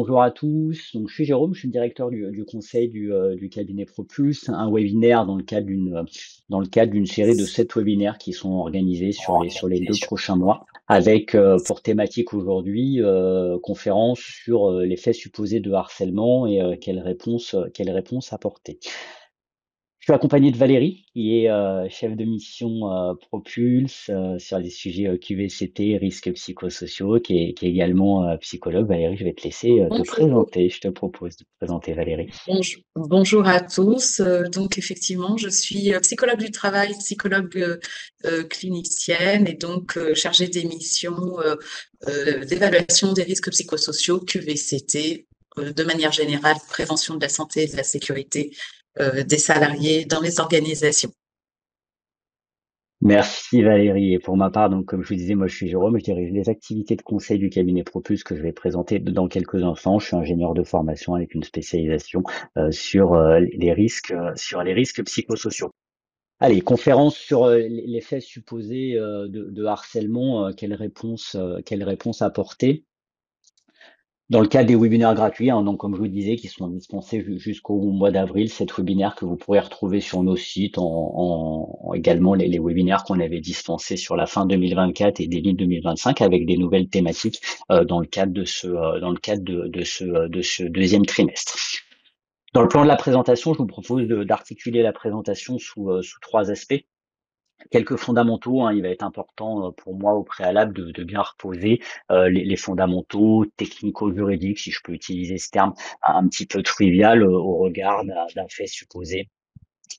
bonjour à tous. Donc, je suis Jérôme, je suis le directeur du conseil du cabinet Propulse, un webinaire dans le cadre d'une série de 7 webinaires qui sont organisés sur les 2 prochains mois, avec pour thématique aujourd'hui conférence sur les faits supposés de harcèlement et quelles réponses apporter. Je suis accompagné de Valérie, qui est chef de mission Propulse sur les sujets QVCT, risques psychosociaux, qui est également psychologue. Valérie, je vais te laisser te Bonjour, présenter. Je te propose de te présenter, Valérie. bonjour à tous. Donc effectivement, je suis psychologue du travail, psychologue clinicienne et donc chargée des missions d'évaluation des risques psychosociaux, QVCT, de manière générale, prévention de la santé et de la sécurité des salariés dans les organisations. Merci Valérie. Et pour ma part, donc comme je vous disais, moi je suis Jérôme, je dirige les activités de conseil du cabinet Propulse que je vais présenter dans quelques instants. Je suis ingénieur de formation avec une spécialisation sur les risques psychosociaux. Allez, conférence sur les faits supposés de harcèlement, quelle réponse apporter dans le cadre des webinaires gratuits, hein, donc comme je vous disais, qui sont dispensés jusqu'au mois d'avril, 7 webinaires que vous pourrez retrouver sur nos sites, également les webinaires qu'on avait dispensés sur la fin 2024 et début 2025 avec des nouvelles thématiques dans le cadre de ce deuxième trimestre. Dans le plan de la présentation, je vous propose d'articuler la présentation sous 3 aspects. Quelques fondamentaux, hein, il va être important pour moi au préalable de bien reposer les fondamentaux technico-juridiques, si je peux utiliser ce terme un petit peu trivial au regard d'un fait supposé,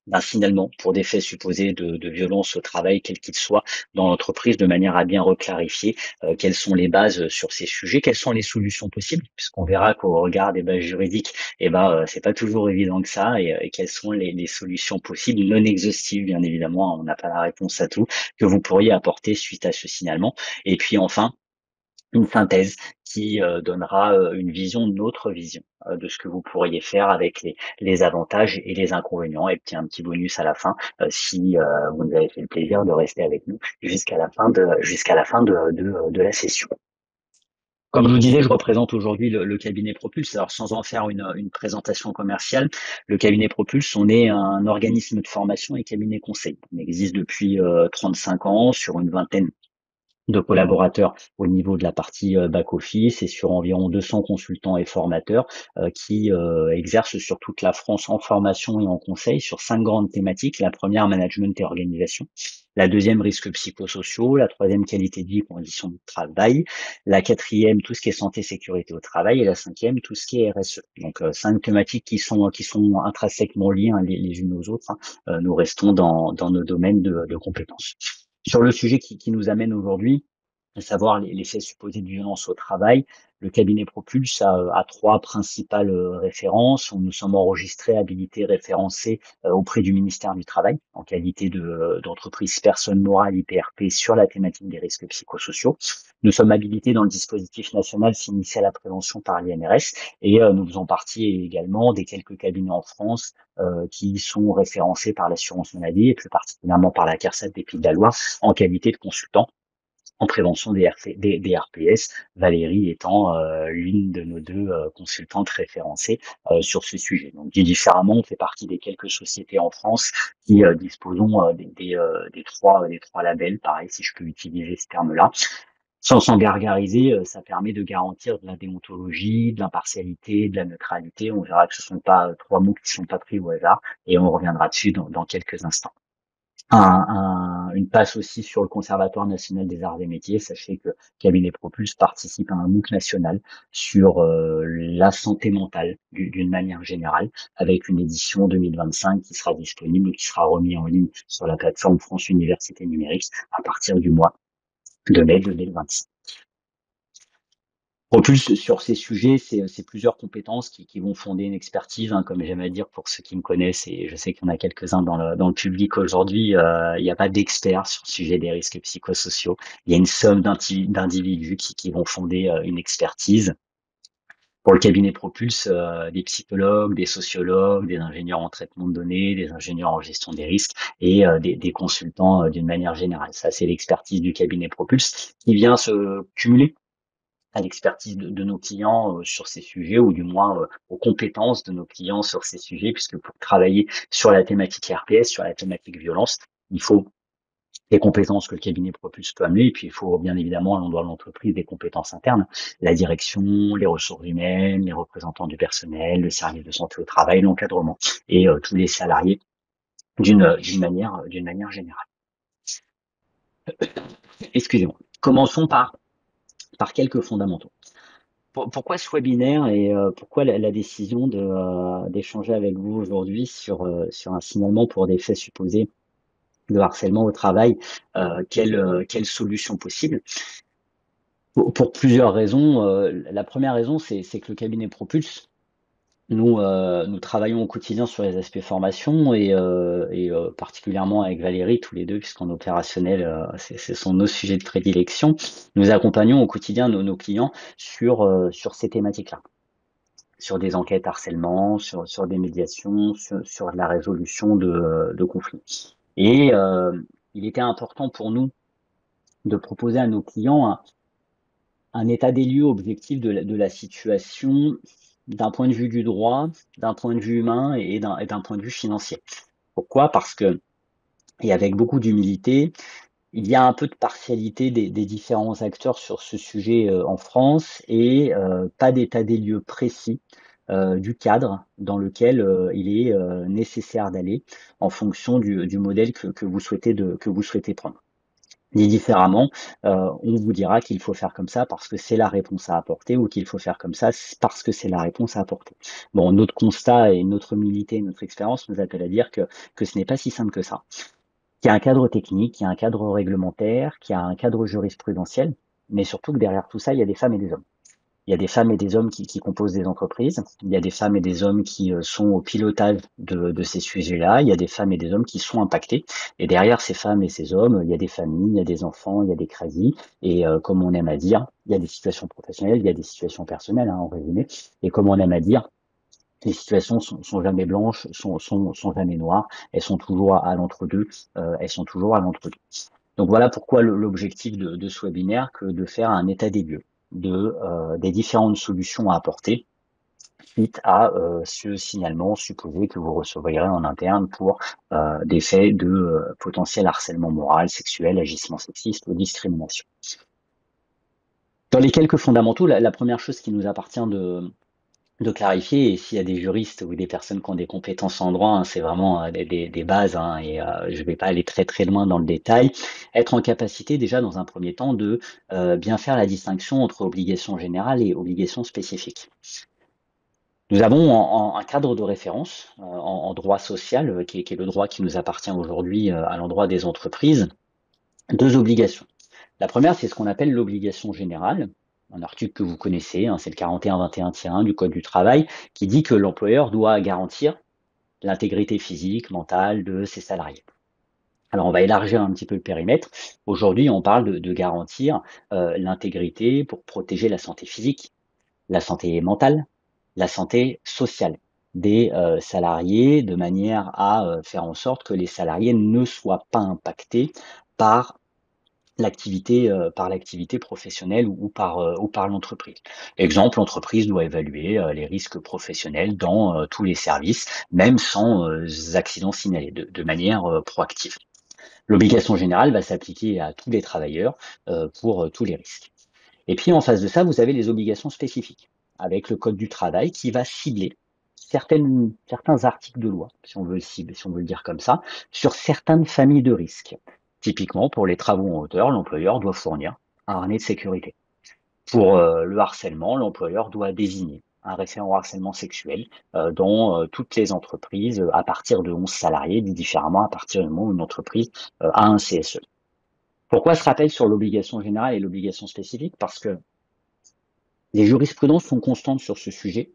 d'un signalement pour des faits supposés de violence au travail, quel qu'il soit, dans l'entreprise, de manière à bien reclarifier quelles sont les bases sur ces sujets, quelles sont les solutions possibles, puisqu'on verra qu'au regard des bases juridiques, c'est pas toujours évident que ça, et quelles sont les solutions possibles, non exhaustives bien évidemment, on n'a pas la réponse à tout, que vous pourriez apporter suite à ce signalement. Et puis enfin, une synthèse qui donnera une vision, notre vision de ce que vous pourriez faire avec les avantages et les inconvénients. Et puis un petit bonus à la fin, si vous nous avez fait le plaisir de rester avec nous jusqu'à la fin de la session. Comme je vous disais, je représente aujourd'hui le cabinet Propulse. Alors sans en faire une présentation commerciale, le cabinet Propulse, on est un organisme de formation et cabinet conseil. On existe depuis 35 ans sur une vingtaine de collaborateurs au niveau de la partie back-office et sur environ 200 consultants et formateurs qui exercent sur toute la France en formation et en conseil sur 5 grandes thématiques. La première, management et organisation. La deuxième, risques psychosociaux. La troisième, qualité de vie, conditions de travail. La quatrième, tout ce qui est santé, sécurité au travail. Et la cinquième, tout ce qui est RSE. Donc 5 thématiques qui sont intrinsèquement liées hein, les unes aux autres. Hein. Nous restons dans nos domaines de compétences. Sur le sujet qui nous amène aujourd'hui, à savoir les faits supposés de violence au travail, le cabinet Propulse a 3 principales références. Nous sommes enregistrés, habilités, référencés auprès du ministère du Travail en qualité d'entreprise personne morale IPRP sur la thématique des risques psychosociaux. Nous sommes habilités dans le dispositif national s'initier à la prévention par l'INRS et nous faisons partie également des quelques cabinets en France qui sont référencés par l'assurance maladie et plus particulièrement par la CARSAT des Pays de la Loire en qualité de consultant en prévention des RPS, Valérie étant l'une de nos 2 consultantes référencées sur ce sujet. Donc dit différemment, on fait partie des quelques sociétés en France qui disposons des trois labels, pareil si je peux utiliser ce terme-là. Sans s'en gargariser, ça permet de garantir de la déontologie, de l'impartialité, de la neutralité. On verra que ce ne sont pas 3 mots qui ne sont pas pris au hasard et on reviendra dessus dans quelques instants. Une passe aussi sur le Conservatoire national des arts et métiers. Sachez que Cabinet Propulse participe à un MOOC national sur la santé mentale d'une manière générale, avec une édition 2025 qui sera disponible, qui sera remis en ligne sur la plateforme France Université Numérique à partir du mois de mai 2026. Propulse sur ces sujets, c'est plusieurs compétences qui vont fonder une expertise, hein, comme j'aime à dire pour ceux qui me connaissent, et je sais qu'il y en a quelques-uns dans le public aujourd'hui. Il n'y a pas d'experts sur le sujet des risques psychosociaux. Il y a une somme d'individus qui vont fonder une expertise. Pour le cabinet Propulse, des psychologues, des sociologues, des ingénieurs en traitement de données, des ingénieurs en gestion des risques et des consultants d'une manière générale. Ça, c'est l'expertise du cabinet Propulse qui vient se cumuler à l'expertise de nos clients sur ces sujets, ou du moins aux compétences de nos clients sur ces sujets, puisque pour travailler sur la thématique RPS, sur la thématique violence, il faut des compétences que le cabinet Propulse peut amener, et puis il faut bien évidemment à l'endroit de l'entreprise des compétences internes, la direction, les ressources humaines, les représentants du personnel, le service de santé au travail, l'encadrement, et tous les salariés d'une manière générale. Excusez-moi. Commençons par quelques fondamentaux. Pourquoi ce webinaire, et pourquoi la décision d'échanger avec vous aujourd'hui sur un signalement pour des faits supposés de harcèlement au travail? Quelle solution possible? Pour plusieurs raisons. La première raison, c'est que le cabinet Propulse, nous travaillons au quotidien sur les aspects formation, et particulièrement avec Valérie, tous les deux, puisqu'en opérationnel, ce sont nos sujets de prédilection. Nous accompagnons au quotidien nos clients sur ces thématiques-là, sur des enquêtes harcèlement, sur des médiations, sur la résolution de conflits. Et il était important pour nous de proposer à nos clients un état des lieux objectif de la situation, d'un point de vue du droit, d'un point de vue humain, et d'un point de vue financier. Pourquoi? Parce que, et avec beaucoup d'humilité, il y a un peu de partialité des différents acteurs sur ce sujet en France, et pas d'état des lieux précis du cadre dans lequel il est nécessaire d'aller en fonction du modèle que vous souhaitez prendre. Dit différemment, on vous dira qu'il faut faire comme ça parce que c'est la réponse à apporter, ou qu'il faut faire comme ça parce que c'est la réponse à apporter. Bon, notre constat et notre humilité, notre expérience nous appellent à dire que ce n'est pas si simple que ça. Qu'il y a un cadre technique, qu'il y a un cadre réglementaire, qu'il y a un cadre jurisprudentiel, mais surtout que derrière tout ça, il y a des femmes et des hommes. Il y a des femmes et des hommes qui composent des entreprises. Il y a des femmes et des hommes qui sont au pilotage de ces sujets-là. Il y a des femmes et des hommes qui sont impactés. Et derrière ces femmes et ces hommes, il y a des familles, il y a des enfants, il y a des crédits. Et comme on aime à dire, il y a des situations professionnelles, il y a des situations personnelles, hein, en résumé. Et comme on aime à dire, les situations sont jamais blanches, sont jamais noires. Elles sont toujours à l'entre-deux. Elles sont toujours à l'entre-deux. Donc voilà pourquoi l'objectif de ce webinaire, que de faire un état des lieux des différentes solutions à apporter suite à ce signalement supposé que vous recevrez en interne pour des faits de potentiel harcèlement moral, sexuel, agissement sexiste ou discrimination. Dans les quelques fondamentaux, la première chose qui nous appartient de clarifier, et s'il y a des juristes ou des personnes qui ont des compétences en droit, hein, c'est vraiment des bases, hein, et je ne vais pas aller très très loin dans le détail. Être en capacité déjà dans un premier temps de bien faire la distinction entre obligations générales et obligations spécifiques. Nous avons un cadre de référence en droit social, qui est le droit qui nous appartient aujourd'hui à l'endroit des entreprises, deux obligations. La première, c'est ce qu'on appelle l'obligation générale, un article que vous connaissez, hein, c'est le 41-21-1 du Code du travail, qui dit que l'employeur doit garantir l'intégrité physique, mentale de ses salariés. Alors on va élargir un petit peu le périmètre. Aujourd'hui, on parle de garantir l'intégrité pour protéger la santé physique, la santé mentale, la santé sociale des salariés, de manière à faire en sorte que les salariés ne soient pas impactés par l'activité professionnelle, ou par l'entreprise. Exemple, l'entreprise doit évaluer les risques professionnels dans tous les services, même sans accident signalé, de manière proactive. L'obligation générale va s'appliquer à tous les travailleurs pour tous les risques. Et puis en face de ça, vous avez les obligations spécifiques, avec le Code du travail qui va cibler certains articles de loi, si on veut le dire comme ça, sur certaines familles de risques. Typiquement, pour les travaux en hauteur, l'employeur doit fournir un harnais de sécurité. Pour le harcèlement, l'employeur doit désigner un référent au harcèlement sexuel dans toutes les entreprises à partir de 11 salariés, dit différemment, à partir du moment où une entreprise a un CSE. Pourquoi ce rappel sur l'obligation générale et l'obligation spécifique? Parce que les jurisprudences sont constantes sur ce sujet.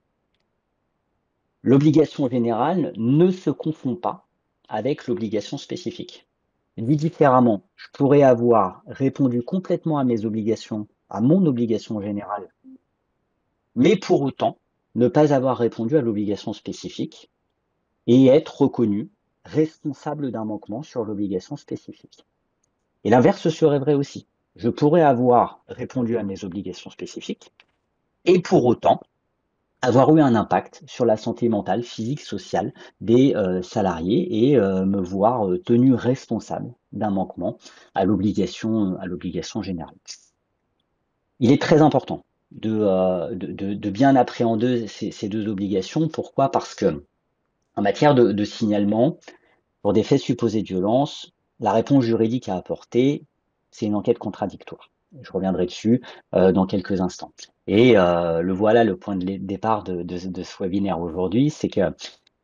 L'obligation générale ne se confond pas avec l'obligation spécifique. Dit différemment, je pourrais avoir répondu complètement à mes obligations, à mon obligation générale, mais pour autant ne pas avoir répondu à l'obligation spécifique et être reconnu responsable d'un manquement sur l'obligation spécifique. Et l'inverse serait vrai aussi. je pourrais avoir répondu à mes obligations spécifiques et pour autant avoir eu un impact sur la santé mentale, physique, sociale des salariés et me voir tenu responsable d'un manquement à l'obligation générale. Il est très important de bien appréhender ces deux obligations. Pourquoi? Parce que en matière de signalement, pour des faits supposés de violence, la réponse juridique à apporter, c'est une enquête contradictoire. Je reviendrai dessus dans quelques instants. Et le voilà le point de départ de ce webinaire aujourd'hui, c'est qu'il y a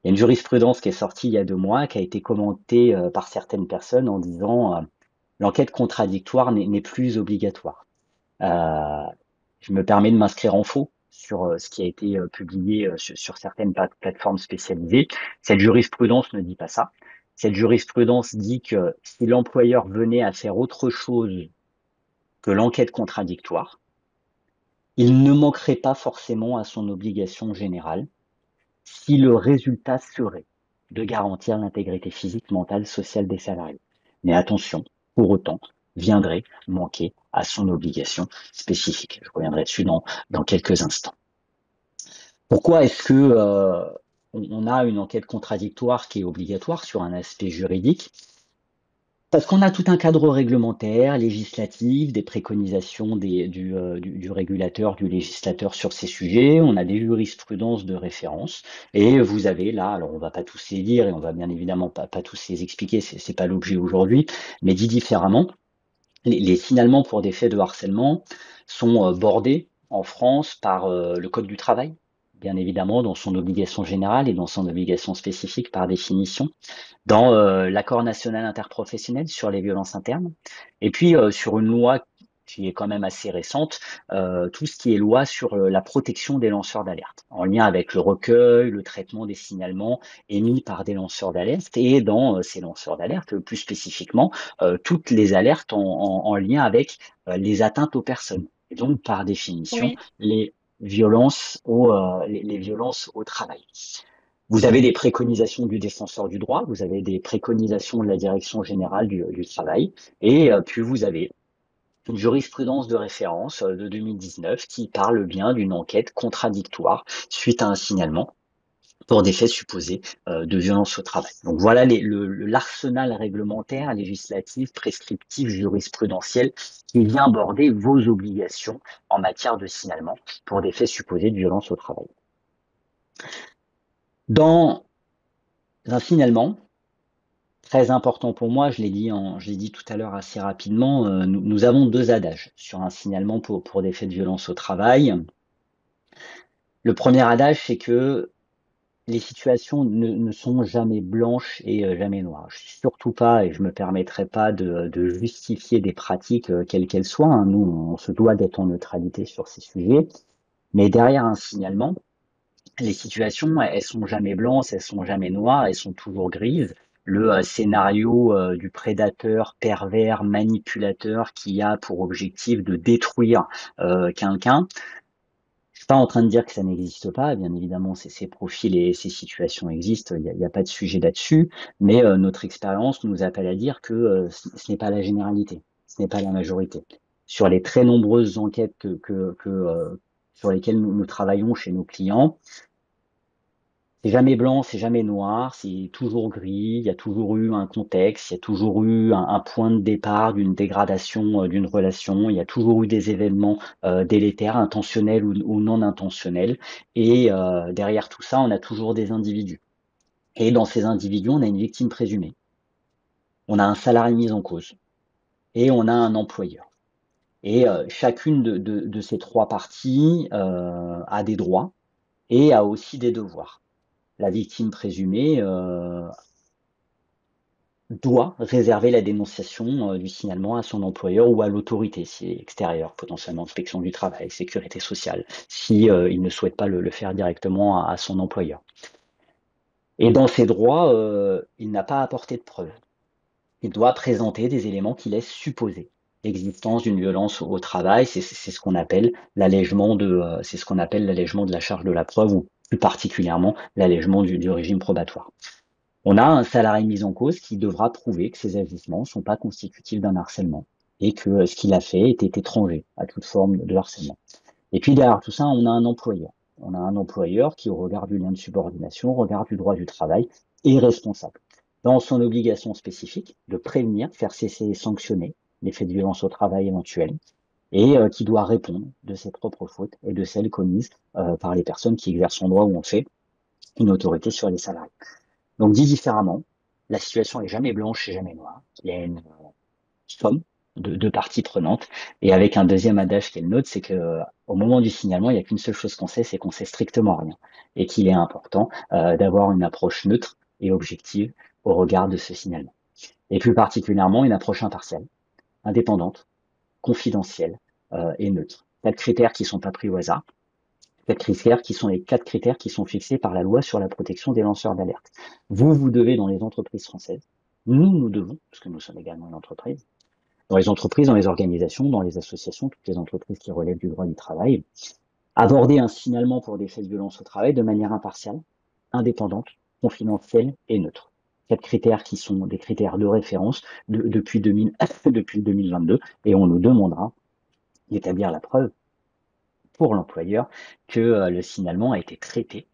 une jurisprudence qui est sortie il y a 2 mois, qui a été commentée par certaines personnes en disant l'enquête contradictoire n'est plus obligatoire. Euh, je me permets de m'inscrire en faux sur ce qui a été publié sur certaines plateformes spécialisées. Cette jurisprudence ne dit pas ça. Cette jurisprudence dit que si l'employeur venait à faire autre chose que l'enquête contradictoire, il ne manquerait pas forcément à son obligation générale si le résultat serait de garantir l'intégrité physique, mentale, sociale des salariés. Mais attention, pour autant, viendrait manquer à son obligation spécifique. Je reviendrai dessus dans quelques instants. Pourquoi est-ce que on a une enquête contradictoire qui est obligatoire sur un aspect juridique? Parce qu'on a tout un cadre réglementaire, législatif, des préconisations du régulateur, du législateur sur ces sujets. On a des jurisprudences de référence. Et vous avez là, alors on va pas tous les lire et on va bien évidemment pas tous les expliquer, c'est pas l'objet aujourd'hui, mais dit différemment, les signalements pour des faits de harcèlement sont bordés en France par le Code du travail, bien évidemment, dans son obligation générale et dans son obligation spécifique par définition, dans l'accord national interprofessionnel sur les violences internes, et puis sur une loi qui est quand même assez récente, tout ce qui est loi sur la protection des lanceurs d'alerte, en lien avec le recueil, le traitement des signalements émis par des lanceurs d'alerte, et dans ces lanceurs d'alerte, plus spécifiquement, toutes les alertes en lien avec les atteintes aux personnes, et donc par définition Oui. les violences au travail. Vous avez des préconisations du défenseur du droit, vous avez des préconisations de la direction générale du travail, et puis vous avez une jurisprudence de référence de 2019 qui parle bien d'une enquête contradictoire suite à un signalement pour des faits supposés de violence au travail. Donc voilà l'arsenal réglementaire, législatif, prescriptif, jurisprudentiel qui vient aborder vos obligations en matière de signalement pour des faits supposés de violence au travail. Dans un signalement, très important pour moi, je l'ai dit tout à l'heure assez rapidement, nous avons 2 adages sur un signalement pour des faits de violence au travail. Le premier adage, c'est que les situations ne sont jamais blanches et jamais noires. Je suis surtout pas, et je me permettrai pas de justifier des pratiques, quelles qu'elles soient, hein. Nous, on se doit d'être en neutralité sur ces sujets. Mais derrière un signalement, les situations, elles sont jamais blanches, elles sont jamais noires, elles sont toujours grises. Le scénario du prédateur pervers, manipulateur qui a pour objectif de détruire quelqu'un. Je suis pas en train de dire que ça n'existe pas, bien évidemment, ces profils et ces situations existent, il y a pas de sujet là-dessus, mais notre expérience nous appelle à dire que ce n'est pas la généralité, ce n'est pas la majorité. Sur les très nombreuses enquêtes sur lesquelles nous travaillons chez nos clients, c'est jamais blanc, c'est jamais noir, c'est toujours gris, il y a toujours eu un contexte, il y a toujours eu un point de départ d'une dégradation d'une relation, il y a toujours eu des événements délétères, intentionnels ou non intentionnels, et derrière tout ça, on a toujours des individus. Et dans ces individus, on a une victime présumée, on a un salarié mis en cause, et on a un employeur. Et chacune de ces 3 parties a des droits et a aussi des devoirs. La victime présumée doit réserver la dénonciation du signalement à son employeur ou à l'autorité si extérieure, potentiellement inspection du travail, sécurité sociale, si il ne souhaite pas le faire directement à son employeur. Et dans ses droits, il n'a pas à apporter de preuves. Il doit présenter des éléments qui laissent supposer l'existence d'une violence au travail. C'est ce qu'on appelle l'allègement c'est ce qu'on appelle l'allègement de la charge de la preuve, ou plus particulièrement l'allègement du régime probatoire. On a un salarié mis en cause qui devra prouver que ces agissements ne sont pas constitutifs d'un harcèlement et que ce qu'il a fait était étranger à toute forme de harcèlement. Et puis derrière tout ça, on a un employeur. On a un employeur qui, au regard du lien de subordination, au regard du droit du travail, est responsable. Dans son obligation spécifique de prévenir, faire cesser et sanctionner les faits de violence au travail éventuels, et qui doit répondre de ses propres fautes et de celles commises par les personnes qui exercent son droit ou en fait une autorité sur les salariés. Donc dit différemment, la situation est jamais blanche et jamais noire. Il y a une somme de parties prenantes. Et avec un deuxième adage qui est le nôtre, c'est que au moment du signalement, il n'y a qu'une seule chose qu'on sait, c'est qu'on sait strictement rien. Et qu'il est important d'avoir une approche neutre et objective au regard de ce signalement. Et plus particulièrement, une approche impartiale, indépendante, confidentielle et neutre. 4 critères qui sont pas pris au hasard. 4 critères qui sont les 4 critères qui sont fixés par la loi sur la protection des lanceurs d'alerte. Vous devez dans les entreprises françaises, nous devons, parce que nous sommes également une entreprise, dans les entreprises, dans les organisations, dans les associations, toutes les entreprises qui relèvent du droit du travail, aborder un signalement pour des faits de violence au travail de manière impartiale, indépendante, confidentielle et neutre. 4 critères qui sont des critères de référence depuis 2022, et on nous demandera d'établir la preuve pour l'employeur que le signalement a été traité,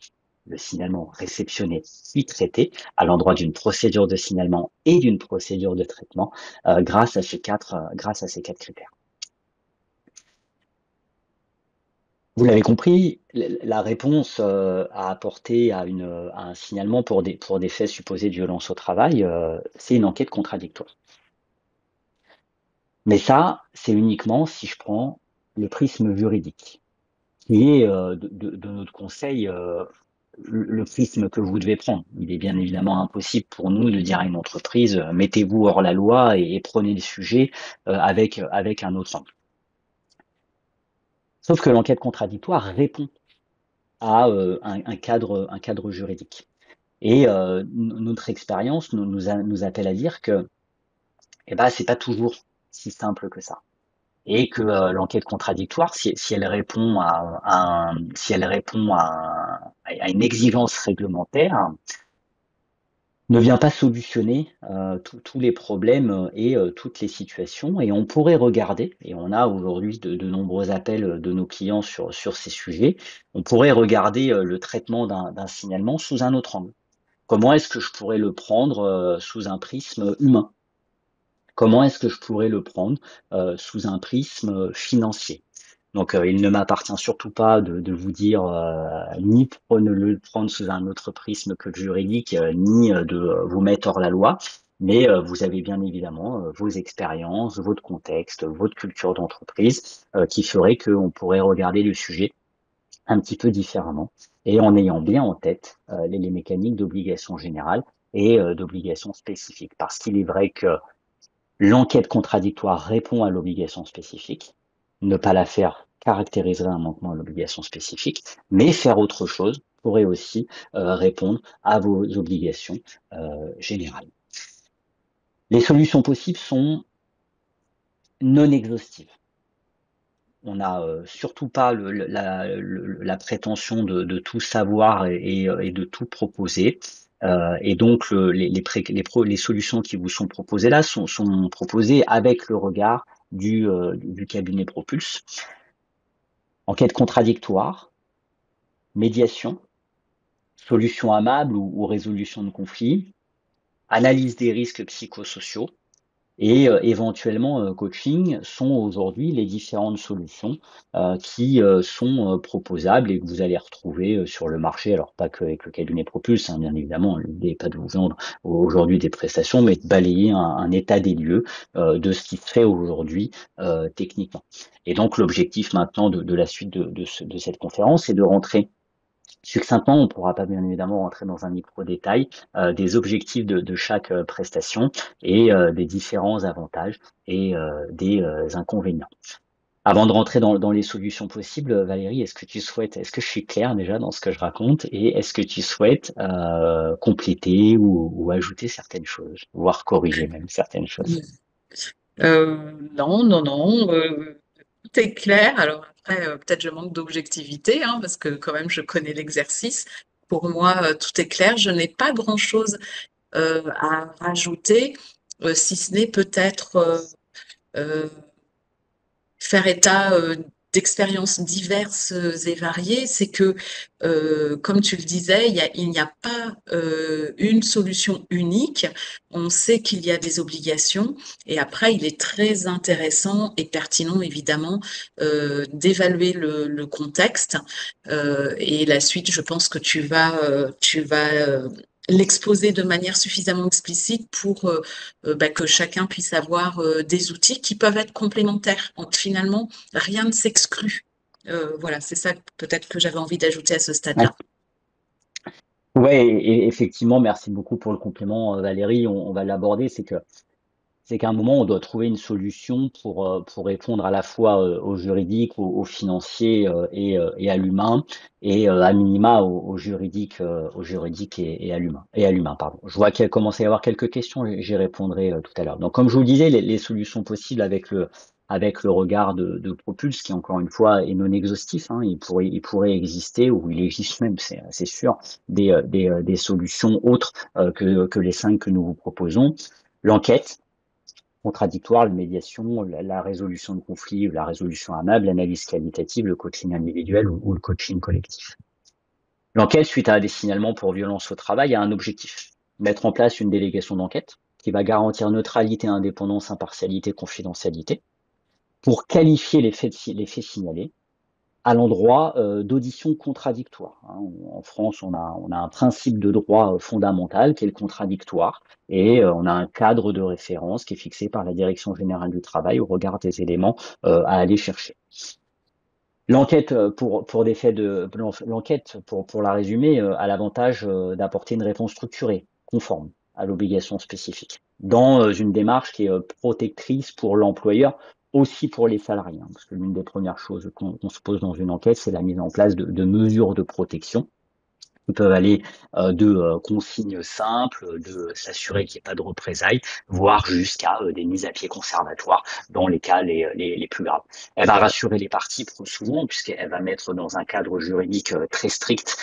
le signalement réceptionné puis traité à l'endroit d'une procédure de signalement et d'une procédure de traitement grâce à ces quatre critères. Vous l'avez compris, la réponse à apporter à un signalement pour des faits supposés de violence au travail, c'est une enquête contradictoire. Mais ça, c'est uniquement si je prends le prisme juridique, qui est de notre conseil le prisme que vous devez prendre. Il est bien évidemment impossible pour nous de dire à une entreprise mettez-vous hors la loi et prenez le sujet avec un autre angle. Sauf que l'enquête contradictoire répond à un cadre juridique. Et notre expérience nous appelle à dire que c'est pas toujours si simple que ça. Et que l'enquête contradictoire, si elle répond à une exigence réglementaire, ne vient pas solutionner tous les problèmes et toutes les situations. Et on pourrait regarder, et on a aujourd'hui de nombreux appels de nos clients sur ces sujets, on pourrait regarder le traitement d'un signalement sous un autre angle. Comment est-ce que je pourrais le prendre sous un prisme humain? Comment est-ce que je pourrais le prendre sous un prisme financier? Donc, il ne m'appartient surtout pas de vous dire ni pour ne le prendre sous un autre prisme que le juridique, ni de vous mettre hors la loi. Mais vous avez bien évidemment vos expériences, votre contexte, votre culture d'entreprise qui ferait qu'on pourrait regarder le sujet un petit peu différemment et en ayant bien en tête les mécaniques d'obligation générale et d'obligation spécifique. Parce qu'il est vrai que l'enquête contradictoire répond à l'obligation spécifique. Ne pas la faire caractériserait un manquement à l'obligation spécifique, mais faire autre chose pourrait aussi répondre à vos obligations générales. Les solutions possibles sont non exhaustives. On n'a surtout pas la prétention de tout savoir et de tout proposer. Et donc les solutions qui vous sont proposées là sont proposées avec le regard du cabinet Propulse. Enquête contradictoire, médiation, solution amable ou résolution de conflits, analyse des risques psychosociaux et éventuellement coaching sont aujourd'hui les différentes solutions qui sont proposables et que vous allez retrouver sur le marché. Alors pas qu'avec le cabinet Propulse, hein, bien évidemment, l'idée n'est pas de vous vendre aujourd'hui des prestations, mais de balayer un état des lieux de ce qui se fait aujourd'hui techniquement. Et donc l'objectif maintenant de la suite de cette conférence, c'est de rentrer succinctement, on ne pourra pas bien évidemment rentrer dans un micro-détail des objectifs de chaque prestation et des différents avantages et des inconvénients. Avant de rentrer dans les solutions possibles, Valérie, est-ce que je suis clair déjà dans ce que je raconte et est-ce que tu souhaites compléter ou ajouter certaines choses, voire corriger même certaines choses? Non, non, non, tout est clair. Alors après, peut-être je manque d'objectivité, hein, parce que quand même je connais l'exercice. Pour moi, tout est clair. Je n'ai pas grand-chose à rajouter, si ce n'est peut-être faire état d'expériences diverses et variées, c'est que, comme tu le disais, il n'y a pas une solution unique. On sait qu'il y a des obligations et après, il est très intéressant et pertinent, évidemment, d'évaluer le contexte. Et la suite, je pense que tu vas l'exposer de manière suffisamment explicite pour bah, que chacun puisse avoir des outils qui peuvent être complémentaires. Donc, finalement, rien ne s'exclut. Voilà, c'est ça peut-être que j'avais envie d'ajouter à ce Ouais. stade-là. Ouais, et effectivement, merci beaucoup pour le complément, Valérie. On va l'aborder. C'est qu'à un moment, on doit trouver une solution pour répondre à la fois au juridique, au financier et à l'humain, et à minima au juridique et à l'humain, pardon. Je vois qu'il commence à y avoir quelques questions, j'y répondrai tout à l'heure. Donc, comme je vous le disais, les solutions possibles avec le regard de Propulse, qui encore une fois est non exhaustif, hein, il pourrait exister, ou il existe même, c'est sûr, des solutions autres que les 5 que nous vous proposons. L'enquête contradictoire, la médiation, la résolution de conflits, la résolution amable, l'analyse qualitative, le coaching individuel ou le coaching collectif. L'enquête, suite à des signalements pour violence au travail, a un objectif: mettre en place une délégation d'enquête qui va garantir neutralité, indépendance, impartialité, confidentialité, pour qualifier les faits signalés à l'endroit d'auditions contradictoires, hein. En France, on a un principe de droit fondamental qui est le contradictoire, et on a un cadre de référence qui est fixé par la Direction générale du travail au regard des éléments à aller chercher. L'enquête pour des faits de l'enquête pour la résumer a l'avantage d'apporter une réponse structurée, conforme à l'obligation spécifique, dans une démarche qui est protectrice pour l'employeur, aussi pour les salariés, hein, parce que l'une des premières choses qu'on se pose dans une enquête, c'est la mise en place de mesures de protection qui peuvent aller de consignes simples, de s'assurer qu'il n'y ait pas de représailles, voire jusqu'à des mises à pied conservatoires dans les cas les plus graves. Elle va rassurer les parties souvent, puisqu'elle va mettre dans un cadre juridique très strict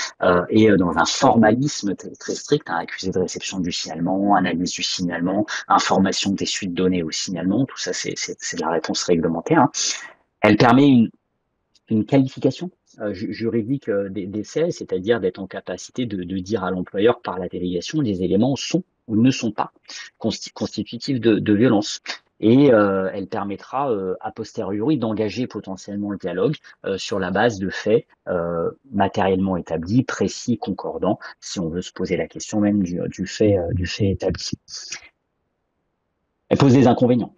et dans un formalisme très strict, hein, accusé de réception du signalement, analyse du signalement, information des suites données au signalement, tout ça c'est de la réponse réglementaire, hein. Elle permet une qualification juridique des faits, c'est-à-dire d'être en capacité de dire à l'employeur par la délégation les éléments sont ou ne sont pas constitutifs de violence. Et elle permettra a posteriori d'engager potentiellement le dialogue sur la base de faits matériellement établis, précis, concordants, si on veut se poser la question même du fait établi. Elle pose des inconvénients.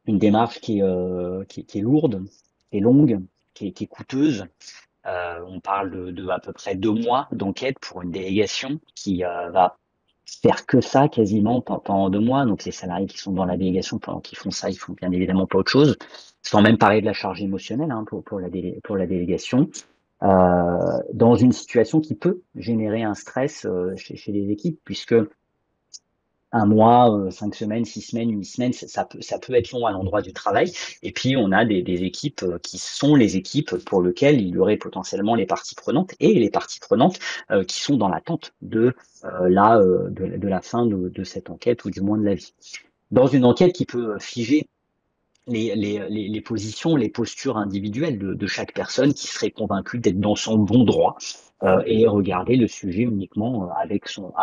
Une démarche qui est lourde, qui est longue, qui est coûteuse. On parle de à peu près 2 mois d'enquête pour une délégation qui va faire que ça quasiment pendant 2 mois. Donc les salariés qui sont dans la délégation, pendant qu'ils font ça, ils font bien évidemment pas autre chose, sans même parler de la charge émotionnelle, hein, pour la délégation, dans une situation qui peut générer un stress chez les équipes, puisque 1 mois, 5 semaines, 6 semaines, 8 semaines, ça peut être long à l'endroit du travail. Et puis on a des équipes qui sont les équipes pour lesquelles il y aurait potentiellement les parties prenantes, et les parties prenantes qui sont dans l'attente de la fin de cette enquête, ou du moins de l'avis. Dans une enquête qui peut figer les positions, les postures individuelles de chaque personne qui serait convaincue d'être dans son bon droit, et regarder le sujet uniquement avec son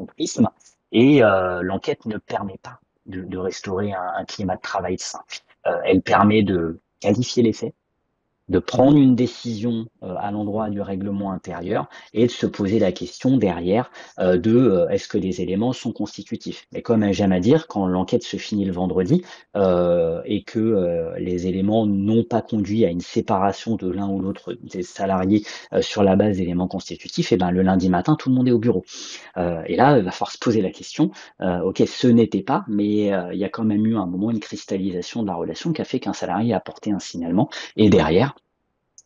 prisme. Et l'enquête ne permet pas de restaurer un climat de travail sain. Elle permet de qualifier les faits, de prendre une décision à l'endroit du règlement intérieur, et de se poser la question derrière est-ce que les éléments sont constitutifs. Mais comme j'aime à dire, quand l'enquête se finit le vendredi et que les éléments n'ont pas conduit à une séparation de l'un ou l'autre des salariés sur la base d'éléments constitutifs, et ben le lundi matin, tout le monde est au bureau. Et là, il va falloir se poser la question, ok, ce n'était pas, mais il y a quand même eu un moment une cristallisation de la relation qui a fait qu'un salarié a apporté un signalement, et derrière,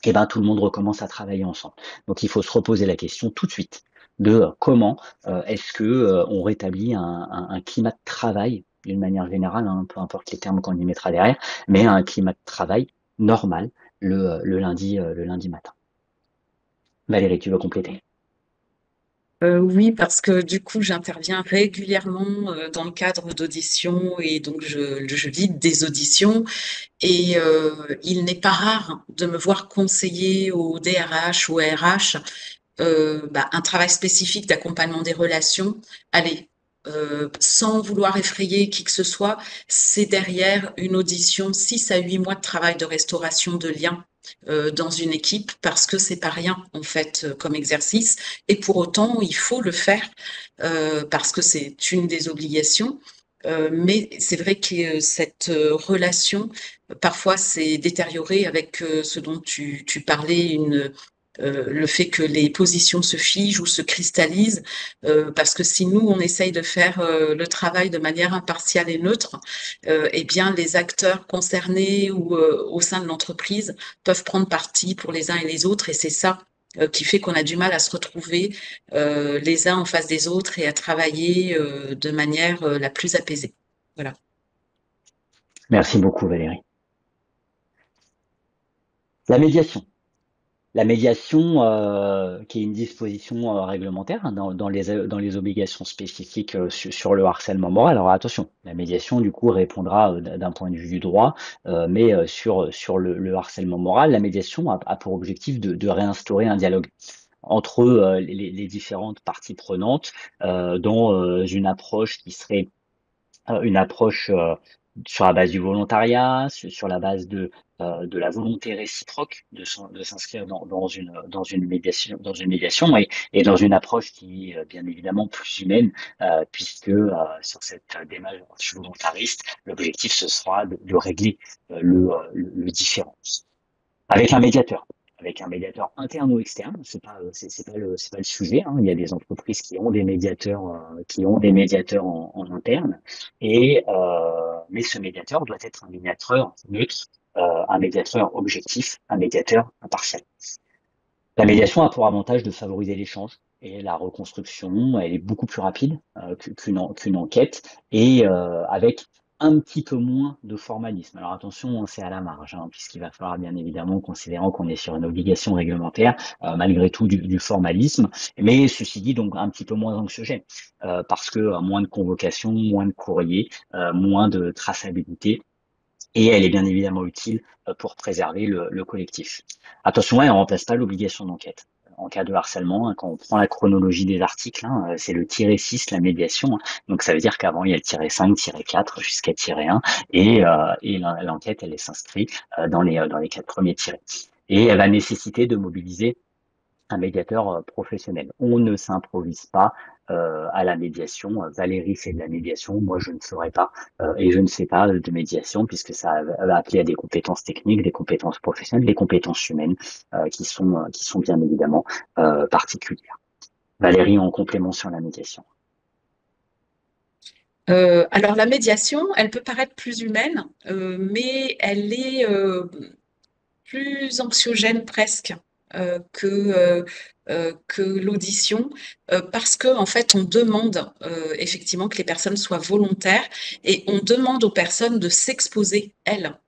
et ben tout le monde recommence à travailler ensemble. Donc il faut se reposer la question tout de suite de comment est-ce que on rétablit un climat de travail d'une manière générale, hein, peu importe les termes qu'on y mettra derrière, mais un climat de travail normal le lundi matin. Valérie, tu veux compléter? Oui, parce que du coup, j'interviens régulièrement dans le cadre d'auditions et donc je guide des auditions et il n'est pas rare de me voir conseiller au DRH ou RH un travail spécifique d'accompagnement des relations. Allez, sans vouloir effrayer qui que ce soit, c'est derrière une audition 6 à 8 mois de travail de restauration de liens dans une équipe parce que c'est pas rien en fait comme exercice et pour autant il faut le faire parce que c'est une des obligations. Mais c'est vrai que cette relation parfois s'est détériorée avec ce dont tu parlais, le fait que les positions se figent ou se cristallisent, parce que si nous, on essaye de faire le travail de manière impartiale et neutre, eh bien, les acteurs concernés ou au sein de l'entreprise peuvent prendre parti pour les uns et les autres, et c'est ça qui fait qu'on a du mal à se retrouver les uns en face des autres et à travailler de manière la plus apaisée. Voilà. Merci beaucoup, Valérie. La médiation. La médiation, qui est une disposition réglementaire, hein, dans les obligations spécifiques sur le harcèlement moral. Alors attention, la médiation du coup répondra d'un point de vue du droit, mais sur le harcèlement moral, la médiation a pour objectif de réinstaurer un dialogue entre les différentes parties prenantes dans une approche qui serait une approche sur la base du volontariat, sur la base de la volonté réciproque de s'inscrire dans une médiation et dans une approche qui est bien évidemment plus humaine, puisque sur cette démarche volontariste, l'objectif ce sera de régler le différend avec un médiateur. Avec un médiateur interne ou externe, c'est pas le sujet, hein. Il y a des entreprises qui ont des médiateurs en interne, mais ce médiateur doit être un médiateur neutre, un médiateur objectif, un médiateur impartial. La médiation a pour avantage de favoriser l'échange et la reconstruction. Elle est beaucoup plus rapide qu'une enquête et avec un petit peu moins de formalisme. Alors attention, c'est à la marge, hein, puisqu'il va falloir bien évidemment, considérant qu'on est sur une obligation réglementaire, malgré tout du formalisme, mais ceci dit donc un petit peu moins anxiogène, parce que moins de convocations, moins de courriers, moins de traçabilité et elle est bien évidemment utile pour préserver le collectif. Attention, elle ne remplace pas l'obligation d'enquête. En cas de harcèlement, hein, quand on prend la chronologie des articles, hein, c'est le -6, la médiation. Hein. Donc ça veut dire qu'avant, il y a le -5, -4 jusqu'à -1. Et l'enquête, elle s'inscrit dans les 4 premiers tirets. Et elle va nécessiter de mobiliser un médiateur professionnel. On ne s'improvise pas à la médiation. Valérie fait de la médiation, moi je ne ferai pas et je ne fais pas de médiation puisque ça va appeler à des compétences techniques, des compétences professionnelles, des compétences humaines qui sont bien évidemment particulières. Valérie, en complément sur la médiation. Alors la médiation, elle peut paraître plus humaine, mais elle est plus anxiogène presque que l'audition, parce que en fait, on demande effectivement que les personnes soient volontaires et on demande aux personnes de s'exposer, elles,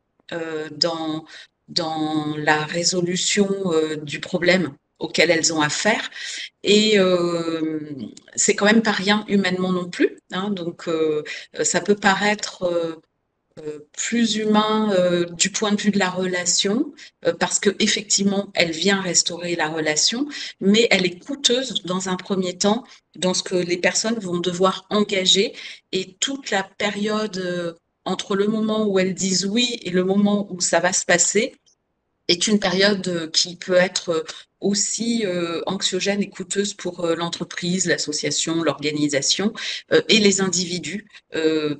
dans, dans la résolution du problème auquel elles ont affaire. Et c'est quand même pas rien humainement non plus, hein, donc ça peut paraître plus humain du point de vue de la relation, parce que effectivement, elle vient restaurer la relation, mais elle est coûteuse dans un premier temps, dans ce que les personnes vont devoir engager, et toute la période entre le moment où elles disent oui et le moment où ça va se passer, est une période qui peut être aussi anxiogène et coûteuse pour l'entreprise, l'association, l'organisation et les individus,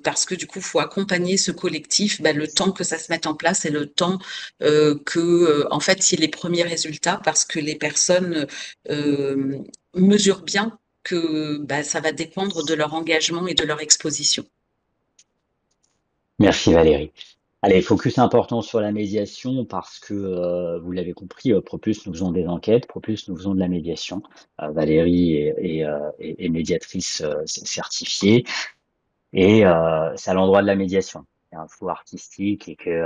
parce que du coup, il faut accompagner ce collectif le temps que ça se mette en place et le temps en fait, il y ait les premiers résultats, parce que les personnes euh, mesurent bien que ça va dépendre de leur engagement et de leur exposition. Merci Valérie. Allez, focus important sur la médiation parce que, vous l'avez compris, Propulse, nous faisons des enquêtes, Propulse, nous faisons de la médiation. Valérie est médiatrice certifiée et c'est à l'endroit de la médiation. y a un flou artistique et que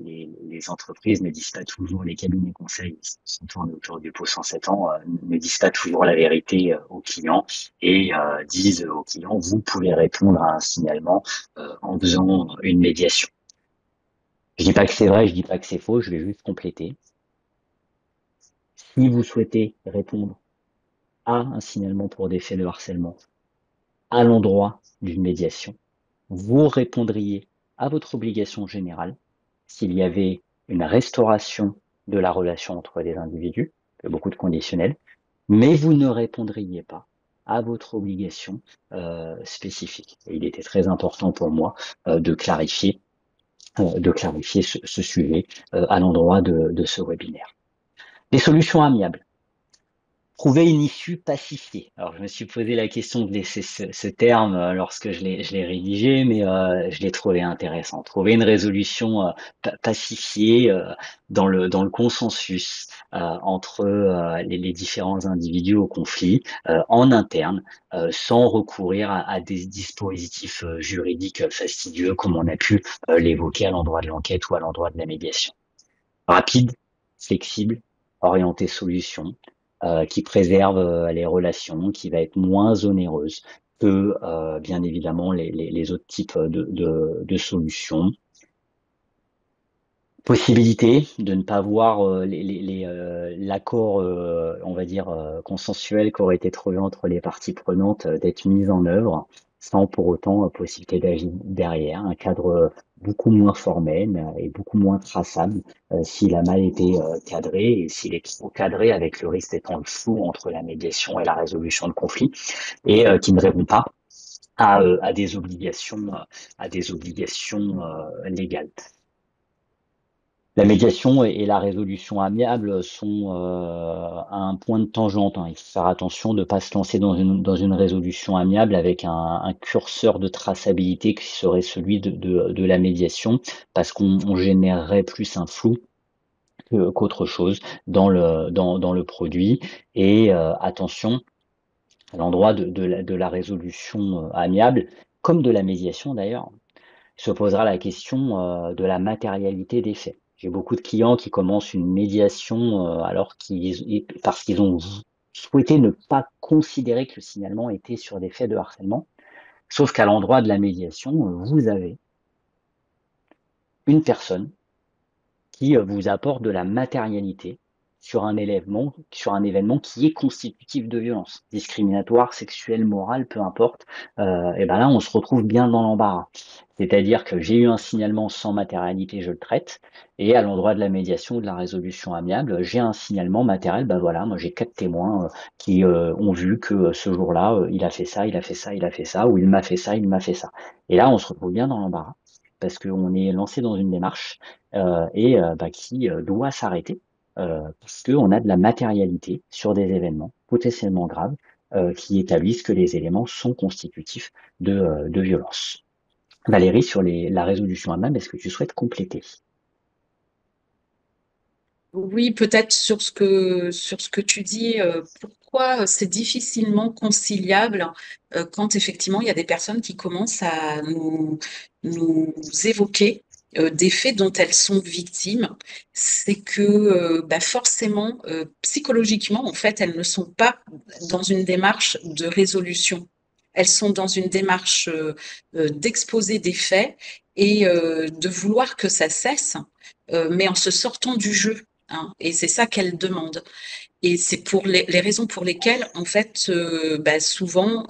les entreprises ne disent pas toujours, les cabinets conseils qui tournent autour du pot 107 ans, ne disent pas toujours la vérité aux clients et disent aux clients, vous pouvez répondre à un signalement en faisant une médiation. Je dis pas que c'est vrai, je dis pas que c'est faux, je vais juste compléter. Si vous souhaitez répondre à un signalement pour des faits de harcèlement à l'endroit d'une médiation, vous répondriez à votre obligation générale s'il y avait une restauration de la relation entre les individus, il y a beaucoup de conditionnels, mais vous ne répondriez pas à votre obligation spécifique. Et il était très important pour moi de clarifier ce sujet à l'endroit de ce webinaire. Les solutions amiables. Trouver une issue pacifiée. Alors, je me suis posé la question de laisser ce terme lorsque je l'ai rédigé, mais je l'ai trouvé intéressant. Trouver une résolution pacifiée dans le consensus entre les différents individus au conflit en interne, sans recourir à des dispositifs juridiques fastidieux comme on a pu l'évoquer à l'endroit de l'enquête ou à l'endroit de la médiation. Rapide, flexible, orienté solution, qui préserve les relations, qui va être moins onéreuse que bien évidemment les autres types de solutions. Possibilité de ne pas voir l'accord, on va dire, consensuel qui aurait été trouvé entre les parties prenantes d'être mis en œuvre, sans pour autant possibilité d'agir derrière, un cadre beaucoup moins formel et beaucoup moins traçable s'il a mal été cadré et s'il est trop cadré avec le risque d'étant le flou entre la médiation et la résolution de conflits et qui ne répond pas à des obligations légales. La médiation et la résolution amiable sont à un point de tangente, hein. Il faut faire attention de ne pas se lancer dans une résolution amiable avec un curseur de traçabilité qui serait celui de la médiation, parce qu'on générerait plus un flou qu'autre chose dans le produit. Et attention, à l'endroit de la résolution amiable, comme de la médiation d'ailleurs, se posera la question de la matérialité des faits. J'ai beaucoup de clients qui commencent une médiation parce qu'ils ont souhaité ne pas considérer que le signalement était sur des faits de harcèlement. Sauf qu'à l'endroit de la médiation, vous avez une personne qui vous apporte de la matérialité sur un événement qui est constitutif de violence, discriminatoire, sexuelle, morale, peu importe. Et ben là, on se retrouve bien dans l'embarras. C'est-à-dire que j'ai eu un signalement sans matérialité, je le traite, et à l'endroit de la médiation ou de la résolution amiable, j'ai un signalement matériel. Ben voilà, moi j'ai 4 témoins qui ont vu que ce jour-là, il a fait ça, il a fait ça, il a fait ça, ou il m'a fait ça, il m'a fait ça. Et là, on se retrouve bien dans l'embarras parce qu'on est lancé dans une démarche qui doit s'arrêter parce qu'on a de la matérialité sur des événements potentiellement graves qui établissent que les éléments sont constitutifs de violence. Valérie, sur la résolution amiable, est-ce que tu souhaites compléter? Oui, peut-être sur ce que tu dis, pourquoi c'est difficilement conciliable quand effectivement il y a des personnes qui commencent à nous évoquer des faits dont elles sont victimes. C'est que forcément, psychologiquement, en fait, elles ne sont pas dans une démarche de résolution. Elles sont dans une démarche d'exposer des faits et de vouloir que ça cesse, mais en se sortant du jeu. Hein, et c'est ça qu'elle demande. Et c'est pour les raisons pour lesquelles, en fait, souvent,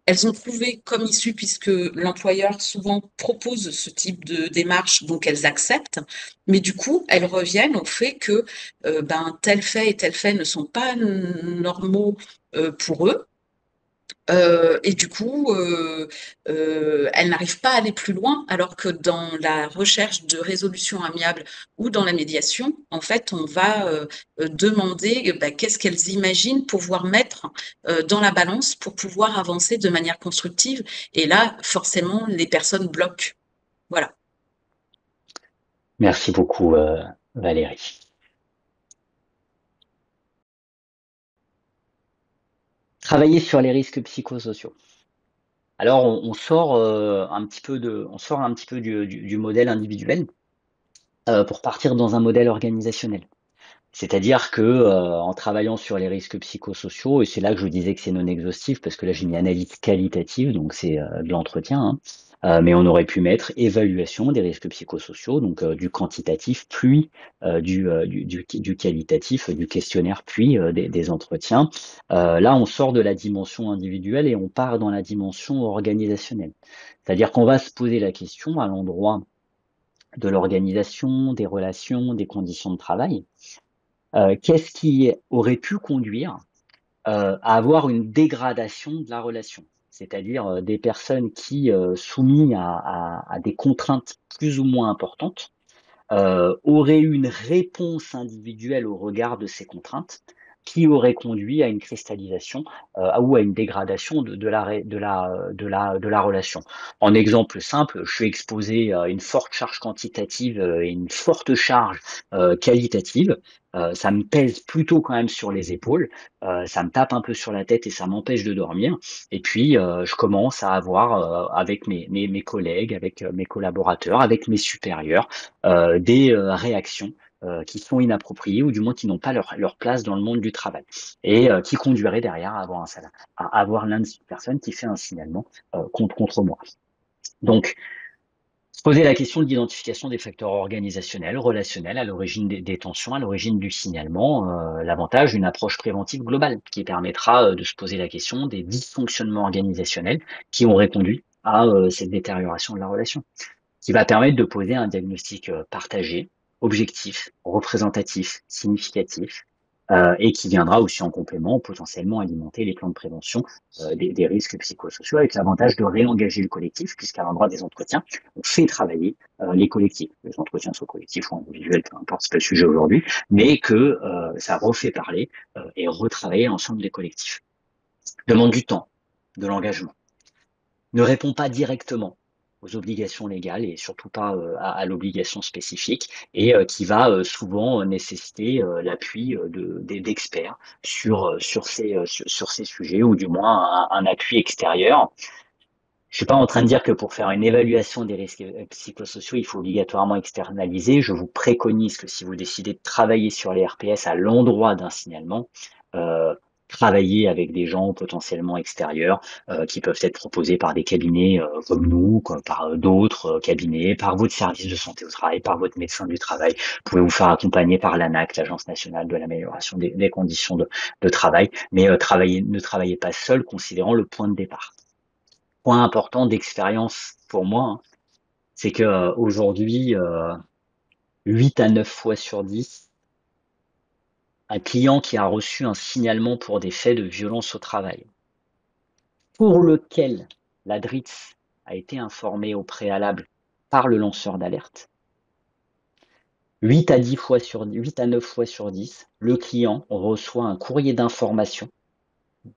elles ont trouvé comme issue, puisque l'employeur souvent propose ce type de démarche, donc elles acceptent. Mais du coup, elles reviennent au fait que tel fait et tel fait ne sont pas normaux pour eux. Et du coup, elle n'arrive pas à aller plus loin, alors que dans la recherche de résolution amiable ou dans la médiation, en fait, on va demander qu'est-ce qu'elles imaginent pouvoir mettre dans la balance pour pouvoir avancer de manière constructive. Et là, forcément, les personnes bloquent. Voilà. Merci beaucoup, Valérie. Travailler sur les risques psychosociaux. Alors on sort, on sort un petit peu du modèle individuel, pour partir dans un modèle organisationnel. C'est-à-dire que, en travaillant sur les risques psychosociaux et c'est là que je vous disais que c'est non exhaustif parce que là j'ai mis analyse qualitative donc c'est, de l'entretien, hein, mais on aurait pu mettre évaluation des risques psychosociaux donc, du quantitatif puis, du qualitatif, du questionnaire puis, des entretiens. Là on sort de la dimension individuelle et on part dans la dimension organisationnelle. C'est-à-dire qu'on va se poser la question à l'endroit de l'organisation, des relations, des conditions de travail. Qu'est-ce qui aurait pu conduire, à avoir une dégradation de la relation? C'est-à-dire, des personnes qui, soumis à des contraintes plus ou moins importantes, auraient eu une réponse individuelle au regard de ces contraintes, qui aurait conduit à une cristallisation, ou à une dégradation de la relation. En exemple simple, je suis exposé à une forte charge quantitative, et une forte charge, qualitative. Ça me pèse plutôt quand même sur les épaules, ça me tape un peu sur la tête et ça m'empêche de dormir et puis, je commence à avoir, avec mes collègues, avec, mes collaborateurs, avec mes supérieurs, des, réactions, qui sont inappropriées ou du moins qui n'ont pas leur place dans le monde du travail et qui conduiraient derrière à avoir l'un de ces personnes qui fait un signalement, contre moi. Donc se poser la question de l'identification des facteurs organisationnels, relationnels à l'origine des tensions, à l'origine du signalement. L'avantage d'une approche préventive globale qui permettra de se poser la question des dysfonctionnements organisationnels qui auraient conduit à cette détérioration de la relation, qui va permettre de poser un diagnostic partagé, objectif, représentatif, significatif, et qui viendra aussi en complément potentiellement alimenter les plans de prévention des risques psychosociaux avec l'avantage de réengager le collectif puisqu'à l'endroit des entretiens, on fait travailler les collectifs. Les entretiens soient collectifs ou individuels, peu importe, c'est pas le sujet aujourd'hui, mais que ça refait parler et retravailler ensemble les collectifs. Demande du temps, de l'engagement, ne répond pas directement aux obligations légales et surtout pas à l'obligation spécifique et qui va souvent nécessiter l'appui d'experts sur ces sujets ou du moins un appui extérieur. Je suis pas en train de dire que pour faire une évaluation des risques psychosociaux, il faut obligatoirement externaliser. Je vous préconise que si vous décidez de travailler sur les RPS à l'endroit d'un signalement, euh, travailler avec des gens potentiellement extérieurs qui peuvent être proposés par des cabinets comme nous, par d'autres cabinets, par votre service de santé au travail, par votre médecin du travail. Vous pouvez vous faire accompagner par l'ANAC, l'Agence nationale de l'amélioration des conditions de travail, mais ne travaillez pas seul, considérant le point de départ. Point important d'expérience pour moi, hein, c'est que aujourd'hui, 8 à 9 fois sur 10, un client qui a reçu un signalement pour des faits de violence au travail, pour lequel la DRITS a été informée au préalable par le lanceur d'alerte, 8 à 10 fois sur 8 à 9 fois sur 10, le client reçoit un courrier d'information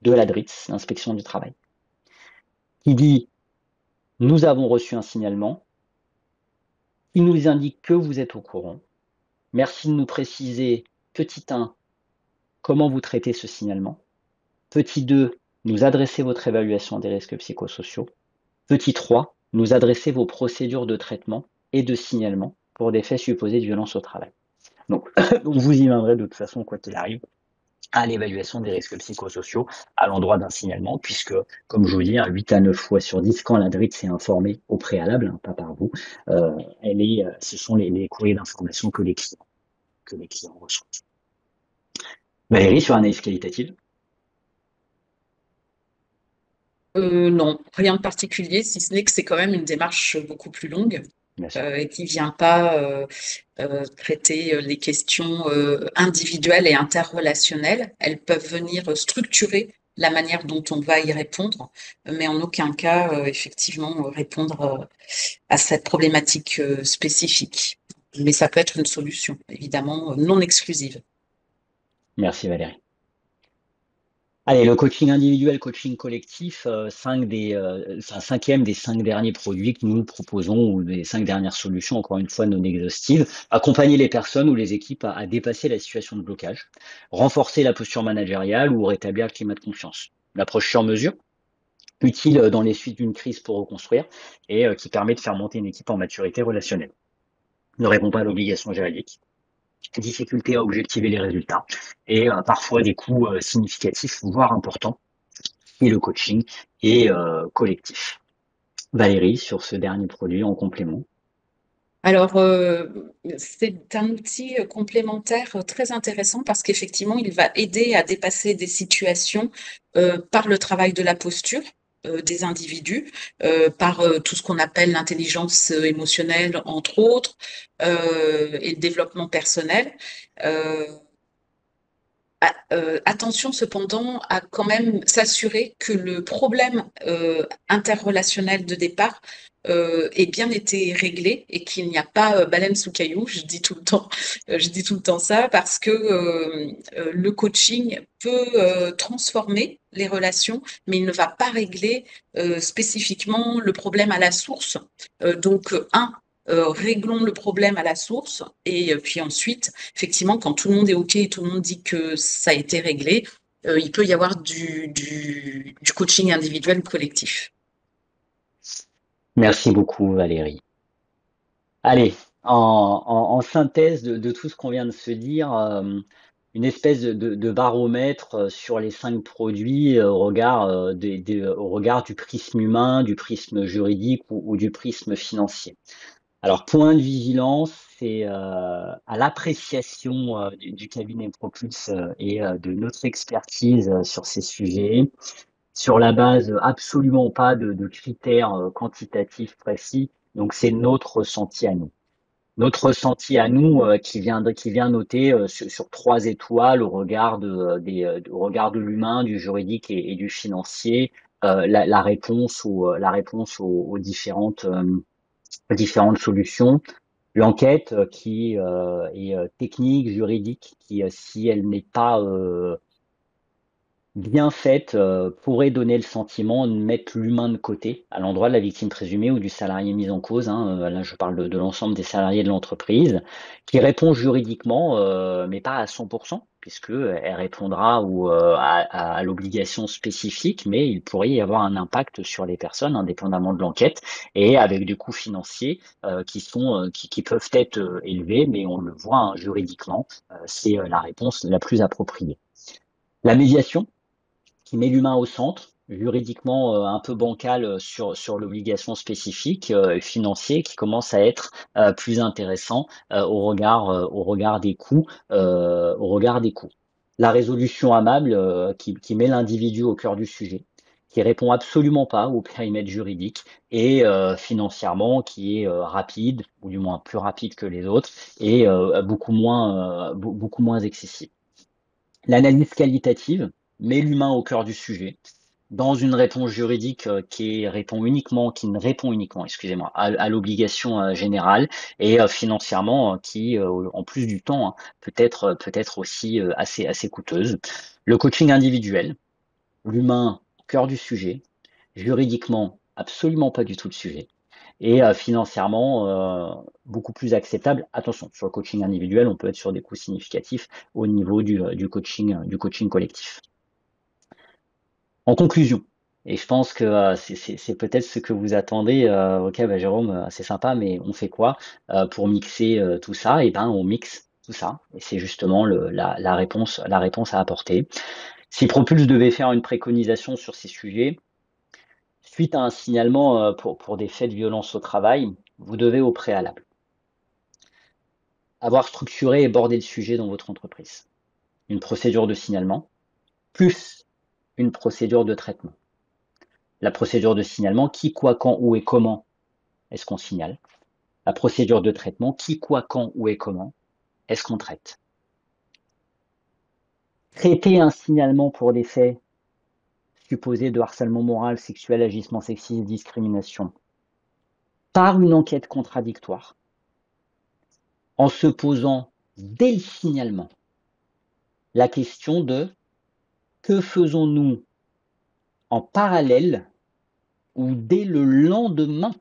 de la DRITS, l'inspection du travail, qui dit: nous avons reçu un signalement, il nous indique que vous êtes au courant. Merci de nous préciser, petit 1, comment vous traitez ce signalement. Petit 2, nous adresser votre évaluation des risques psychosociaux. Petit 3, nous adresser vos procédures de traitement et de signalement pour des faits supposés de violence au travail. Donc, vous y viendrez de toute façon, quoi qu'il arrive, à l'évaluation des risques psychosociaux à l'endroit d'un signalement, puisque, comme je vous dis, 8 à 9 fois sur 10, quand la DRIT s'est informée au préalable, pas par vous, ce sont les courriers d'information que les clients reçoivent. Valérie, sur analyse qualitative? Non, rien de particulier, si ce n'est que c'est quand même une démarche beaucoup plus longue Bien sûr. et qui vient pas traiter les questions individuelles et interrelationnelles. Elles peuvent venir structurer la manière dont on va y répondre, mais en aucun cas, effectivement, répondre à cette problématique spécifique. Mais ça peut être une solution, évidemment, non exclusive. Merci Valérie. Allez, le coaching individuel, coaching collectif, cinquième des 5 derniers produits que nous proposons ou des 5 dernières solutions, encore une fois non exhaustives. Accompagner les personnes ou les équipes à dépasser la situation de blocage, renforcer la posture managériale ou rétablir le climat de confiance. Une approche sur mesure utile dans les suites d'une crise pour reconstruire et qui permet de faire monter une équipe en maturité relationnelle. Ne répond pas à l'obligation juridique, difficulté à objectiver les résultats et parfois des coûts significatifs, voire importants, et le coaching est collectif. Valérie, sur ce dernier produit en complément. Alors, c'est un outil complémentaire très intéressant parce qu'effectivement, il va aider à dépasser des situations par le travail de la posture des individus, par tout ce qu'on appelle l'intelligence émotionnelle, entre autres, et le développement personnel. Euh, Attention cependant à quand même s'assurer que le problème interrelationnel de départ ait bien été réglé et qu'il n'y a pas baleine sous caillou. Je dis tout le temps, je dis tout le temps ça parce que le coaching peut transformer les relations, mais il ne va pas régler spécifiquement le problème à la source. Réglons le problème à la source et puis ensuite, effectivement, quand tout le monde est OK et tout le monde dit que ça a été réglé, il peut y avoir du coaching individuel ou collectif. Merci beaucoup Valérie. Allez, en synthèse de tout ce qu'on vient de se dire, une espèce de baromètre sur les 5 produits au regard, au regard du prisme humain, du prisme juridique ou du prisme financier. Alors, point de vigilance, c'est à l'appréciation du cabinet Propulse et de notre expertise sur ces sujets, sur la base absolument pas de critères quantitatifs précis. Donc, c'est notre ressenti à nous. Notre ressenti à nous qui vient noter sur 3 étoiles au regard au regard de l'humain, du juridique et du financier, la réponse aux différentes solutions. L'enquête qui est technique, juridique, qui, si elle n'est pas bien faite, pourrait donner le sentiment de mettre l'humain de côté, à l'endroit de la victime présumée ou du salarié mis en cause, hein. Là, je parle de l'ensemble des salariés de l'entreprise, qui répond juridiquement, mais pas à 100 puisque elle répondra à l'obligation spécifique, mais il pourrait y avoir un impact sur les personnes, indépendamment de l'enquête, et avec des coûts financiers qui peuvent être élevés, mais on le voit hein, juridiquement, c'est la réponse la plus appropriée. La médiation, qui met l'humain au centre, juridiquement un peu bancal sur l'obligation spécifique financier, qui commence à être plus intéressant au regard des coûts, au regard des coûts. La résolution amable qui met l'individu au cœur du sujet, qui répond absolument pas au périmètre juridique et financièrement qui est rapide, ou du moins plus rapide que les autres, et beaucoup moins excessif. L'analyse qualitative met l'humain au cœur du sujet, dans une réponse juridique qui ne répond uniquement, excusez-moi, à l'obligation générale et financièrement qui, en plus du temps, hein, peut être aussi assez coûteuse. Le coaching individuel, l'humain au cœur du sujet, juridiquement absolument pas du tout le sujet et financièrement beaucoup plus acceptable. Attention, sur le coaching individuel, on peut être sur des coûts significatifs au niveau du coaching collectif. En conclusion, et je pense que c'est peut-être ce que vous attendez. Ok, bah, Jérôme, c'est sympa, mais on fait quoi pour mixer tout ça? Et ben, on mixe tout ça, et c'est justement la réponse à apporter. Si Propulse devait faire une préconisation sur ces sujets, suite à un signalement pour des faits de violence au travail, vous devez au préalable avoir structuré et bordé le sujet dans votre entreprise. Une procédure de signalement, plus une procédure de traitement. La procédure de signalement, qui, quoi, quand, où et comment est-ce qu'on signale? La procédure de traitement, qui, quoi, quand, où et comment est-ce qu'on traite? Traiter un signalement pour des faits supposés de harcèlement moral, sexuel, agissement sexiste, discrimination, par une enquête contradictoire, en se posant dès le signalement la question de que faisons-nous en parallèle ou dès le lendemain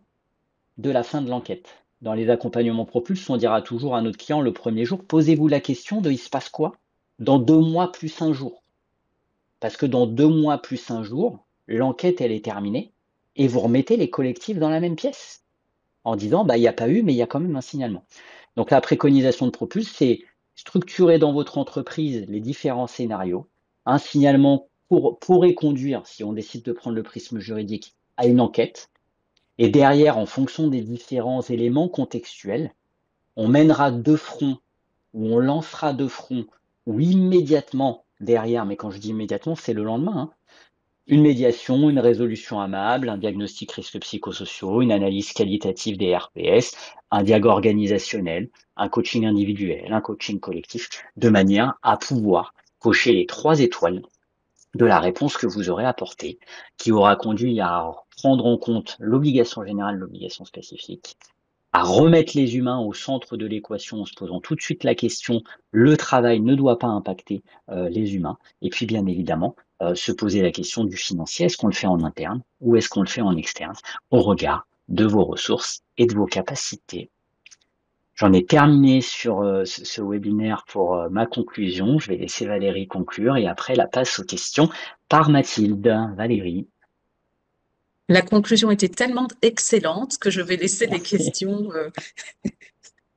de la fin de l'enquête. Dans les accompagnements Propulse, on dira toujours à notre client le premier jour, posez-vous la question de il se passe quoi dans 2 mois plus 1 jour. Parce que dans 2 mois plus 1 jour, l'enquête, elle est terminée, et vous remettez les collectifs dans la même pièce, en disant, bah, il n'y a pas eu, mais il y a quand même un signalement. Donc la préconisation de Propulse, c'est structurer dans votre entreprise les différents scénarios. Un signalement pourrait conduire, si on décide de prendre le prisme juridique, à une enquête. Et derrière, en fonction des différents éléments contextuels, on mènera de front, ou on lancera de front, ou immédiatement derrière, mais quand je dis immédiatement, c'est le lendemain, hein, une médiation, une résolution amable, un diagnostic risques psychosociaux, une analyse qualitative des RPS, un dialogue organisationnel, un coaching individuel, un coaching collectif, de manière à pouvoir cocher les 3 étoiles de la réponse que vous aurez apportée, qui aura conduit à prendre en compte l'obligation générale, l'obligation spécifique, à remettre les humains au centre de l'équation en se posant tout de suite la question, le travail ne doit pas impacter les humains, et puis bien évidemment, se poser la question du financier, est-ce qu'on le fait en interne ou est-ce qu'on le fait en externe, au regard de vos ressources et de vos capacités. J'en ai terminé sur ce webinaire pour ma conclusion. Je vais laisser Valérie conclure et après la passe aux questions par Mathilde. Valérie. La conclusion était tellement excellente que je vais laisser les Merci. questions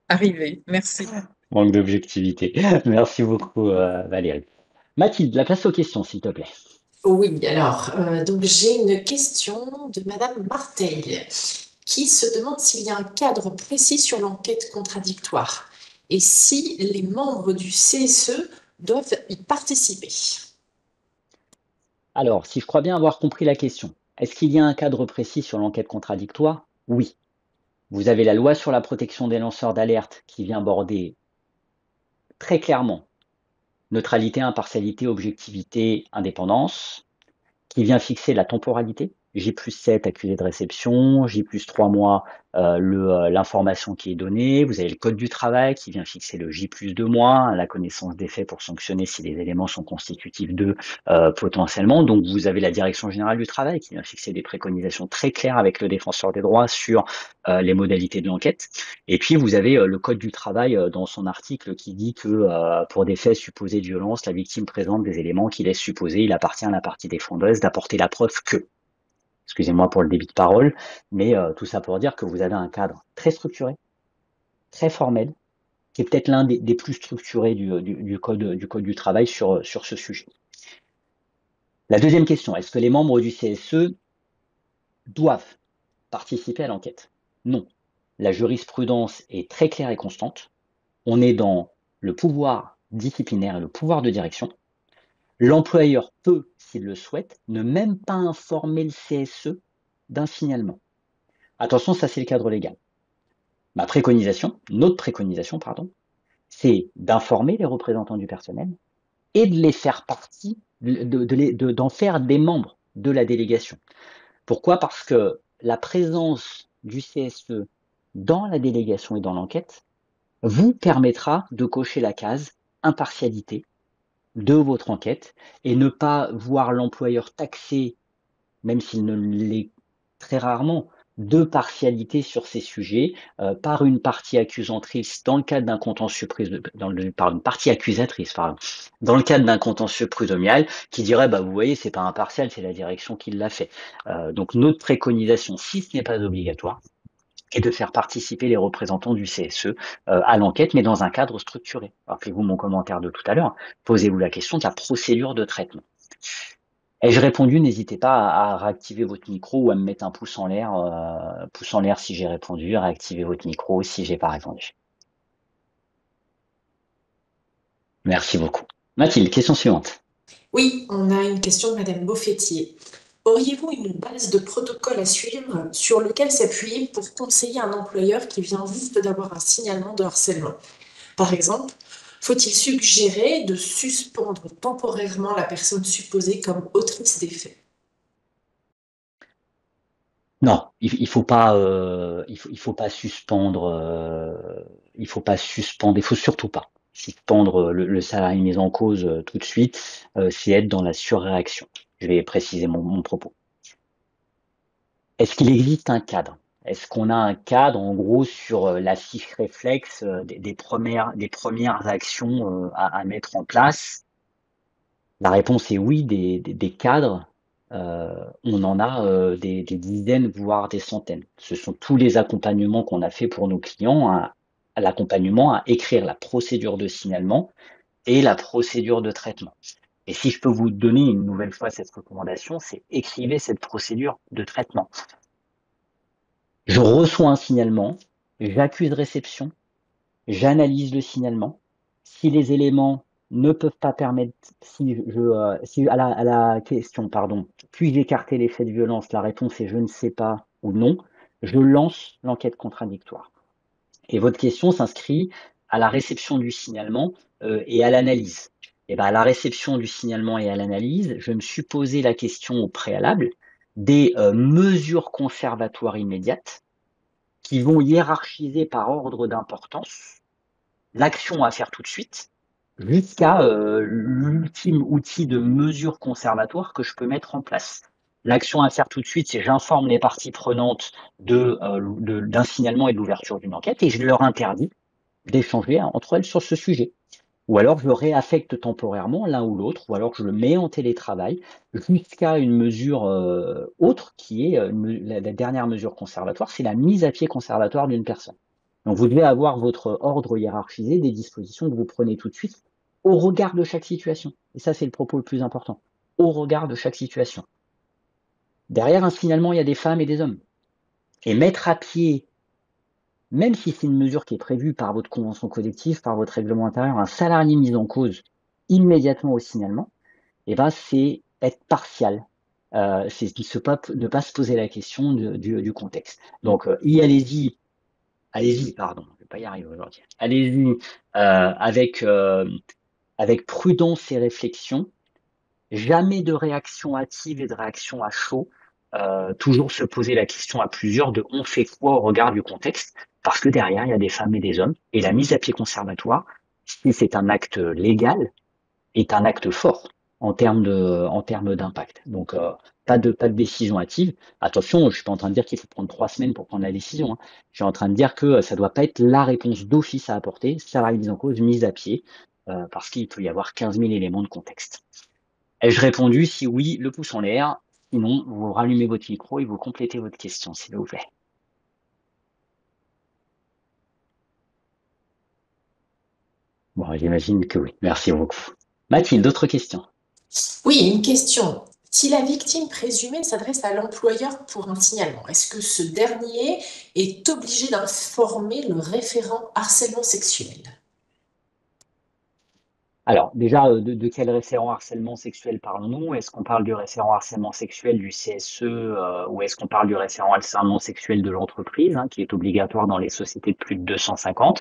arriver. Merci. Manque d'objectivité. Merci beaucoup, Valérie. Mathilde, la place aux questions, s'il te plaît. Oui, alors, donc j'ai une question de Madame Martel qui se demande s'il y a un cadre précis sur l'enquête contradictoire et si les membres du CSE doivent y participer. Alors, si je crois bien avoir compris la question, est-ce qu'il y a un cadre précis sur l'enquête contradictoire? Oui. Vous avez la loi sur la protection des lanceurs d'alerte qui vient border très clairement neutralité, impartialité, objectivité, indépendance, qui vient fixer la temporalité. J+7 accusé de réception, J+3 mois l'information qui est donnée. Vous avez le code du travail qui vient fixer le J+2 mois, la connaissance des faits pour sanctionner si les éléments sont constitutifs de potentiellement. Donc vous avez la direction générale du travail qui vient fixer des préconisations très claires avec le défenseur des droits sur les modalités de l'enquête. Et puis vous avez le code du travail dans son article qui dit que pour des faits supposés de violence, la victime présente des éléments qui laissent supposer, il appartient à la partie défendeuse d'apporter la preuve que. Excusez-moi pour le débit de parole, mais tout ça pour dire que vous avez un cadre très structuré, très formel, qui est peut-être l'un des plus structurés du code du travail sur ce sujet. La deuxième question, est-ce que les membres du CSE doivent participer à l'enquête? Non. La jurisprudence est très claire et constante. On est dans le pouvoir disciplinaire et le pouvoir de direction. L'employeur peut, s'il le souhaite, ne même pas informer le CSE d'un signalement. Attention, ça c'est le cadre légal. Notre préconisation, c'est d'informer les représentants du personnel et de les faire partie, d'en faire des membres de la délégation. Pourquoi? Parce que la présence du CSE dans la délégation et dans l'enquête vous permettra de cocher la case impartialité de votre enquête et ne pas voir l'employeur taxer, même s'il ne l'est très rarement, de partialité sur ces sujets par une partie accusatrice dans le cadre d'un contentieux par une partie accusatrice, pardon, dans le cadre d'un contentieux prud'homal qui dirait bah vous voyez c'est pas impartial, c'est la direction qui l'a fait. Donc notre préconisation, si ce n'est pas obligatoire, est de faire participer les représentants du CSE à l'enquête, mais dans un cadre structuré. Rappelez-vous mon commentaire de tout à l'heure, posez-vous la question de la procédure de traitement. Ai-je répondu? N'hésitez pas à réactiver votre micro ou à me mettre un pouce en l'air si j'ai répondu, réactiver votre micro si j'ai pas répondu. Merci beaucoup. Mathilde, question suivante. Oui, on a une question de Madame Beaufettier. Auriez-vous une base de protocole à suivre sur lequel s'appuyer pour conseiller un employeur qui vient juste d'avoir un signalement de harcèlement? Par exemple, faut-il suggérer de suspendre temporairement la personne supposée comme autrice des faits? Non, il faut pas, il faut pas suspendre, il faut pas suspendre, il faut surtout pas suspendre le salarié mis en cause tout de suite, c'est être dans la surréaction. Je vais préciser mon propos. Est-ce qu'il existe un cadre? Est-ce qu'on a un cadre, en gros, sur la fiche réflexe des premières actions à mettre en place? La réponse est oui, des cadres on en a des dizaines, voire des centaines. Ce sont tous les accompagnements qu'on a fait pour nos clients, à l'accompagnement à écrire la procédure de signalement et la procédure de traitement. Et si je peux vous donner une nouvelle fois cette recommandation, c'est écrivez cette procédure de traitement. Je reçois un signalement, j'accuse réception, j'analyse le signalement. Si les éléments ne peuvent pas permettre, si à la question, pardon, puis-je écarter les faits de violence, la réponse est je ne sais pas ou non, je lance l'enquête contradictoire. Et votre question s'inscrit à la réception du signalement et à l'analyse. Et ben, à la réception du signalement et à l'analyse, je me suis posé la question au préalable des mesures conservatoires immédiates qui vont hiérarchiser par ordre d'importance l'action à faire tout de suite jusqu'à l'ultime outil de mesure conservatoire que je peux mettre en place. L'action à faire tout de suite, c'est j'informe les parties prenantes d'un signalement et de l'ouverture d'une enquête et je leur interdis d'échanger entre elles sur ce sujet. Ou alors je le réaffecte temporairement l'un ou l'autre, ou alors je le mets en télétravail jusqu'à une mesure autre qui est la dernière mesure conservatoire, c'est la mise à pied conservatoire d'une personne. Donc vous devez avoir votre ordre hiérarchisé des dispositions que vous prenez tout de suite au regard de chaque situation. Et ça, c'est le propos le plus important. Au regard de chaque situation. Derrière un signalement, il y a des femmes et des hommes. Et mettre à pied, même si c'est une mesure qui est prévue par votre convention collective, par votre règlement intérieur, un salarié mis en cause immédiatement au signalement, eh ben, c'est être partial. C'est ne pas se poser la question du contexte. Donc, allez-y, pardon, je ne vais pas y arriver aujourd'hui. Allez-y avec prudence et réflexion. Jamais de réaction hâtive et de réaction à chaud. Toujours se poser la question à plusieurs de on fait quoi au regard du contexte, parce que derrière, il y a des femmes et des hommes. Et la mise à pied conservatoire, si c'est un acte légal, est un acte fort en termes d'impact. Donc, pas de décision hâtive. Attention, je ne suis pas en train de dire qu'il faut prendre 3 semaines pour prendre la décision. Hein. Je suis en train de dire que ça ne doit pas être la réponse d'office à apporter, salarié mis en cause, mise à pied, parce qu'il peut y avoir 15 000 éléments de contexte. Ai-je répondu? Si oui, le pouce en l'air. Sinon, vous rallumez votre micro et vous complétez votre question, s'il vous plaît. Bon, j'imagine que oui. Merci beaucoup. Mathilde, d'autres questions? Oui, une question. Si la victime présumée s'adresse à l'employeur pour un signalement, est-ce que ce dernier est obligé d'informer le référent harcèlement sexuel? Alors, déjà, de quel référent harcèlement sexuel parlons-nous? Est-ce qu'on parle du référent harcèlement sexuel du CSE ou est-ce qu'on parle du référent harcèlement sexuel de l'entreprise, hein, qui est obligatoire dans les sociétés de plus de 250?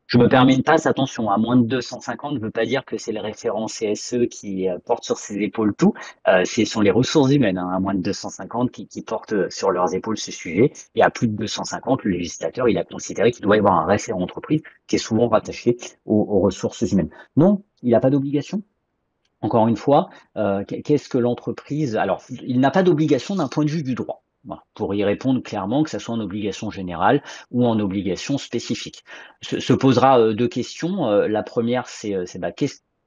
Je me permets une passe, attention, à moins de 250 ne veut pas dire que c'est le référent CSE qui porte sur ses épaules tout. Ce sont les ressources humaines, hein, à moins de 250 qui portent sur leurs épaules ce sujet. Et à plus de 250, le législateur, il a considéré qu'il doit y avoir un référent entreprise qui est souvent rattaché aux ressources humaines. Non, il n'a pas d'obligation. Encore une fois, qu'est-ce que l'entreprise... Alors, il n'a pas d'obligation d'un point de vue du droit. Voilà, pour y répondre clairement, que ce soit en obligation générale ou en obligation spécifique. Se posera deux questions. La première, c'est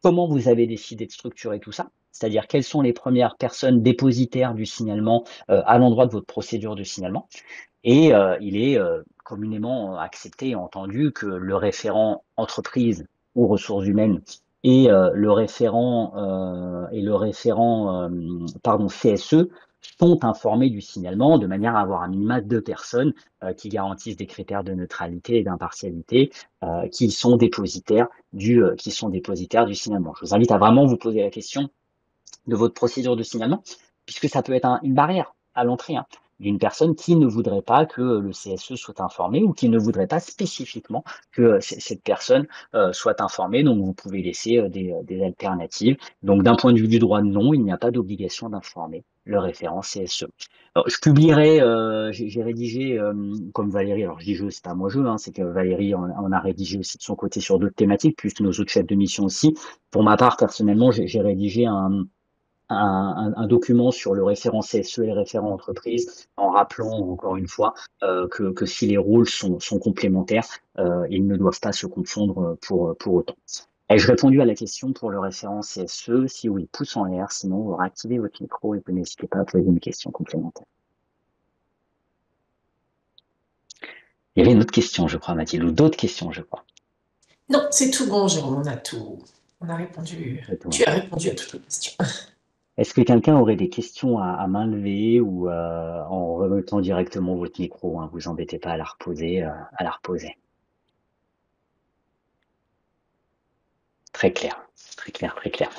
comment vous avez décidé de structurer tout ça? C'est-à-dire, quelles sont les premières personnes dépositaires du signalement à l'endroit de votre procédure de signalement? Et il est communément accepté et entendu que le référent entreprise ou ressources humaines et le référent CSE sont informés du signalement de manière à avoir un minima 2 personnes qui garantissent des critères de neutralité et d'impartialité qui sont dépositaires du signalement. Je vous invite à vraiment vous poser la question de votre procédure de signalement, puisque ça peut être une barrière à l'entrée, hein, d'une personne qui ne voudrait pas que le CSE soit informé ou qui ne voudrait pas spécifiquement que cette personne soit informée. Donc, vous pouvez laisser des alternatives. Donc, d'un point de vue du droit, non, il n'y a pas d'obligation d'informer le référent CSE. Alors, je publierai, j'ai rédigé, comme Valérie, alors je dis je, c'est pas moi je, hein, c'est que Valérie en a rédigé aussi de son côté sur d'autres thématiques, puis nos autres chefs de mission aussi. Pour ma part, personnellement, j'ai rédigé un document sur le référent CSE et le référent entreprise, en rappelant encore une fois que si les rôles sont complémentaires, ils ne doivent pas se confondre pour autant. Ai-je répondu à la question pour le référent CSE? Si oui, pouce en l'air, sinon vous réactivez votre micro et vous n'hésitez pas à poser une question complémentaire. Il y avait une autre question, je crois, Mathilde, ou d'autres questions, je crois. Non, c'est tout bon, Jérôme, on a répondu, C'est tout, tu hein. as répondu à toutes les questions. Est-ce que quelqu'un aurait des questions à main levée ou en remettant directement votre micro, hein, vous embêtez pas à la reposer, à la reposer. Très clair, très clair, très clair.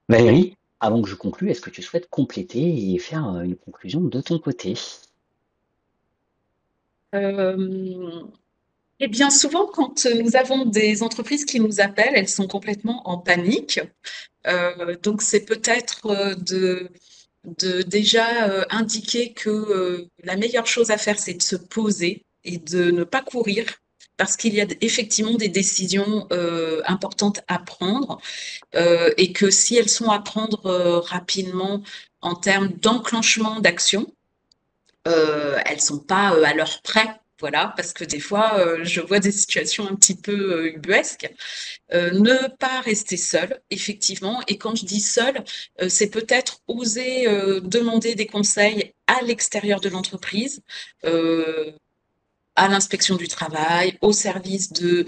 Valérie, avant que je conclue, est-ce que tu souhaites compléter et faire une conclusion de ton côté? Euh, Eh bien, souvent, quand nous avons des entreprises qui nous appellent, elles sont complètement en panique. Donc, c'est peut-être de déjà indiquer que la meilleure chose à faire, c'est de se poser et de ne pas courir, parce qu'il y a effectivement des décisions importantes à prendre, et que si elles sont à prendre rapidement en termes d'enclenchement d'action, elles sont pas à l'heure près. Voilà, parce que des fois, je vois des situations un petit peu ubuesques. Ne pas rester seul, effectivement. Et quand je dis seul, c'est peut-être oser demander des conseils à l'extérieur de l'entreprise, euh, à l'inspection du travail, aux services de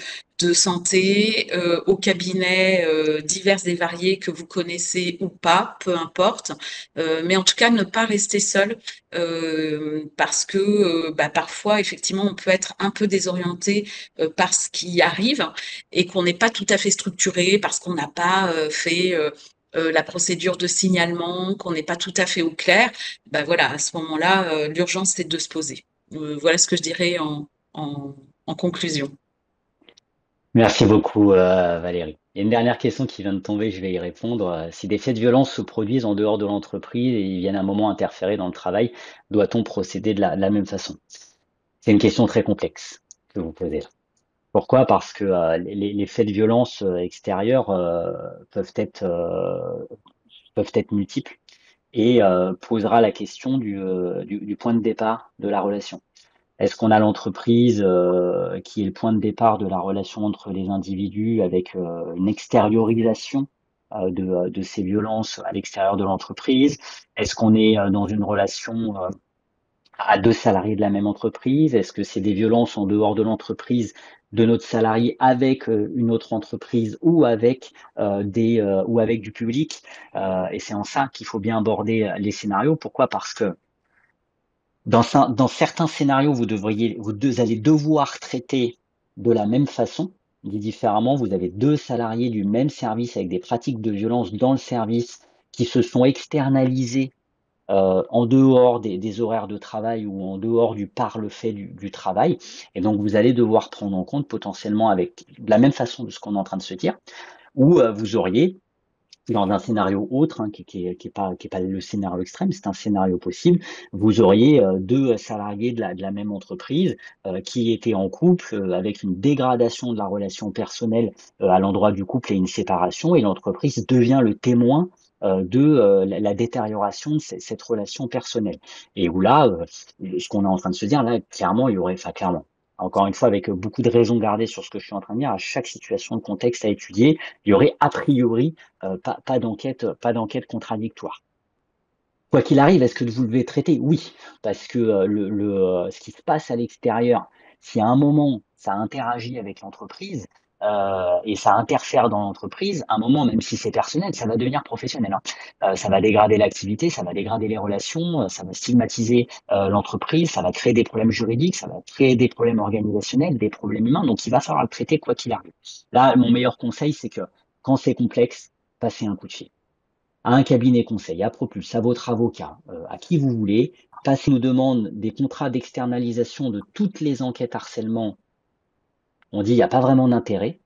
santé, aux cabinets divers et variés que vous connaissez ou pas, peu importe. Mais en tout cas, ne pas rester seul, parce que parfois, effectivement, on peut être un peu désorienté par ce qui arrive et qu'on n'est pas tout à fait structuré parce qu'on n'a pas fait la procédure de signalement, qu'on n'est pas tout à fait au clair. Voilà, à ce moment-là, l'urgence, c'est de se poser. Voilà ce que je dirais en, en conclusion. Merci beaucoup, Valérie. Il y a une dernière question qui vient de tomber, je vais y répondre. Si des faits de violence se produisent en dehors de l'entreprise et ils viennent à un moment interférer dans le travail, doit-on procéder de la même façon? C'est une question très complexe que vous posez là. Pourquoi? Parce que les faits de violence extérieurs peuvent être multiples et posera la question du point de départ de la relation. Est-ce qu'on a l'entreprise qui est le point de départ de la relation entre les individus avec une extériorisation de ces violences à l'extérieur de l'entreprise? Est-ce qu'on est dans une relation à deux salariés de la même entreprise? Est-ce que c'est des violences en dehors de l'entreprise de notre salarié avec une autre entreprise ou avec ou avec du public? Et c'est en ça qu'il faut bien aborder les scénarios. Pourquoi? Parce que dans certains scénarios, vous allez devoir traiter de la même façon, dit différemment. Vous avez deux salariés du même service avec des pratiques de violence dans le service qui se sont externalisées en dehors des horaires de travail ou en dehors du par le fait du travail. Et donc, vous allez devoir prendre en compte potentiellement avec de la même façon de ce qu'on est en train de se dire, où vous auriez dans un scénario autre, hein, qui est pas le scénario extrême, c'est un scénario possible. Vous auriez deux salariés de la même entreprise qui étaient en couple avec une dégradation de la relation personnelle à l'endroit du couple et une séparation, et l'entreprise devient le témoin de la détérioration de cette relation personnelle. Et où là, ce qu'on est en train de se dire, là, clairement, il y aurait, enfin clairement, encore une fois, avec beaucoup de raisons gardées sur ce que je suis en train de dire, à chaque situation de contexte à étudier, il y aurait a priori pas d'enquête contradictoire. Quoi qu'il arrive, est-ce que vous devez traiter? Oui, parce que ce qui se passe à l'extérieur, si à un moment ça interagit avec l'entreprise et ça interfère dans l'entreprise, à un moment, même si c'est personnel, ça va devenir professionnel, hein. Ça va dégrader l'activité, ça va dégrader les relations, ça va stigmatiser l'entreprise, ça va créer des problèmes juridiques, ça va créer des problèmes organisationnels, des problèmes humains. Donc, il va falloir le traiter quoi qu'il arrive. Là, mon meilleur conseil, c'est que quand c'est complexe, passez un coup de fil à un cabinet conseil, à Propulse, à votre avocat, à qui vous voulez. Passez nous demande des contrats d'externalisation de toutes les enquêtes harcèlement. On dit il n'y a pas vraiment d'intérêt.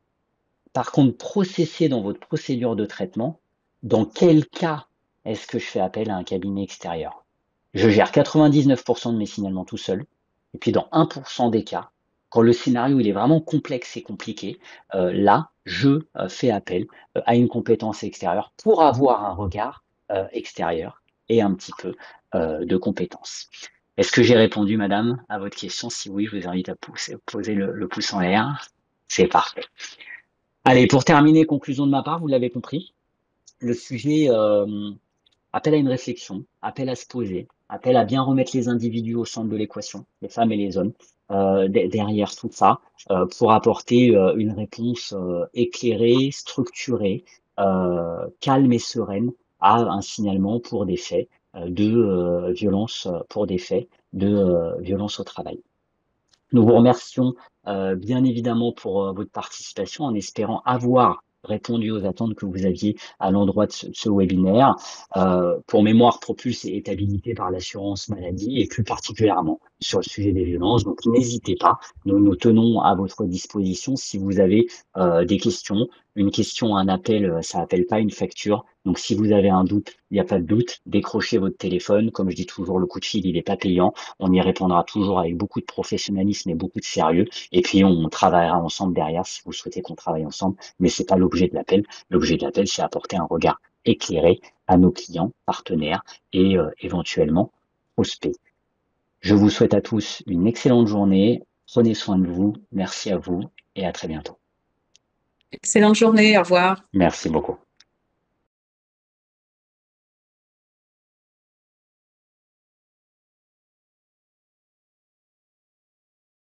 Par contre, processez dans votre procédure de traitement. Dans quel cas est-ce que je fais appel à un cabinet extérieur? Je gère 99% de mes signalements tout seul. Et puis dans 1% des cas, quand le scénario il est vraiment complexe et compliqué, là, je fais appel à une compétence extérieure pour avoir un regard extérieur et un petit peu de compétences. Est-ce que j'ai répondu, madame, à votre question? Si oui, je vous invite à poser le pouce en l'air. C'est parfait. Allez, pour terminer, conclusion de ma part, vous l'avez compris, le sujet appelle à une réflexion, appelle à se poser, appelle à bien remettre les individus au centre de l'équation, les femmes et les hommes, derrière tout ça, pour apporter une réponse éclairée, structurée, calme et sereine à un signalement pour des faits de violence, pour des faits de violence au travail. Nous vous remercions bien évidemment pour votre participation en espérant avoir répondu aux attentes que vous aviez à l'endroit de ce webinaire. Pour mémoire, Propulse est habilité par l'assurance maladie et plus particulièrement sur le sujet des violences. Donc n'hésitez pas, nous tenons à votre disposition si vous avez des questions. Une question, un appel, ça appelle pas une facture. Donc si vous avez un doute, il n'y a pas de doute, décrochez votre téléphone. Comme je dis toujours, le coup de fil, il n'est pas payant. On y répondra toujours avec beaucoup de professionnalisme et beaucoup de sérieux. Et puis, on travaillera ensemble derrière si vous souhaitez qu'on travaille ensemble. Mais c'est pas l'objet de l'appel. L'objet de l'appel, c'est apporter un regard éclairé à nos clients, partenaires et éventuellement prospects. Je vous souhaite à tous une excellente journée. Prenez soin de vous. Merci à vous et à très bientôt. Excellente journée, au revoir. Merci beaucoup.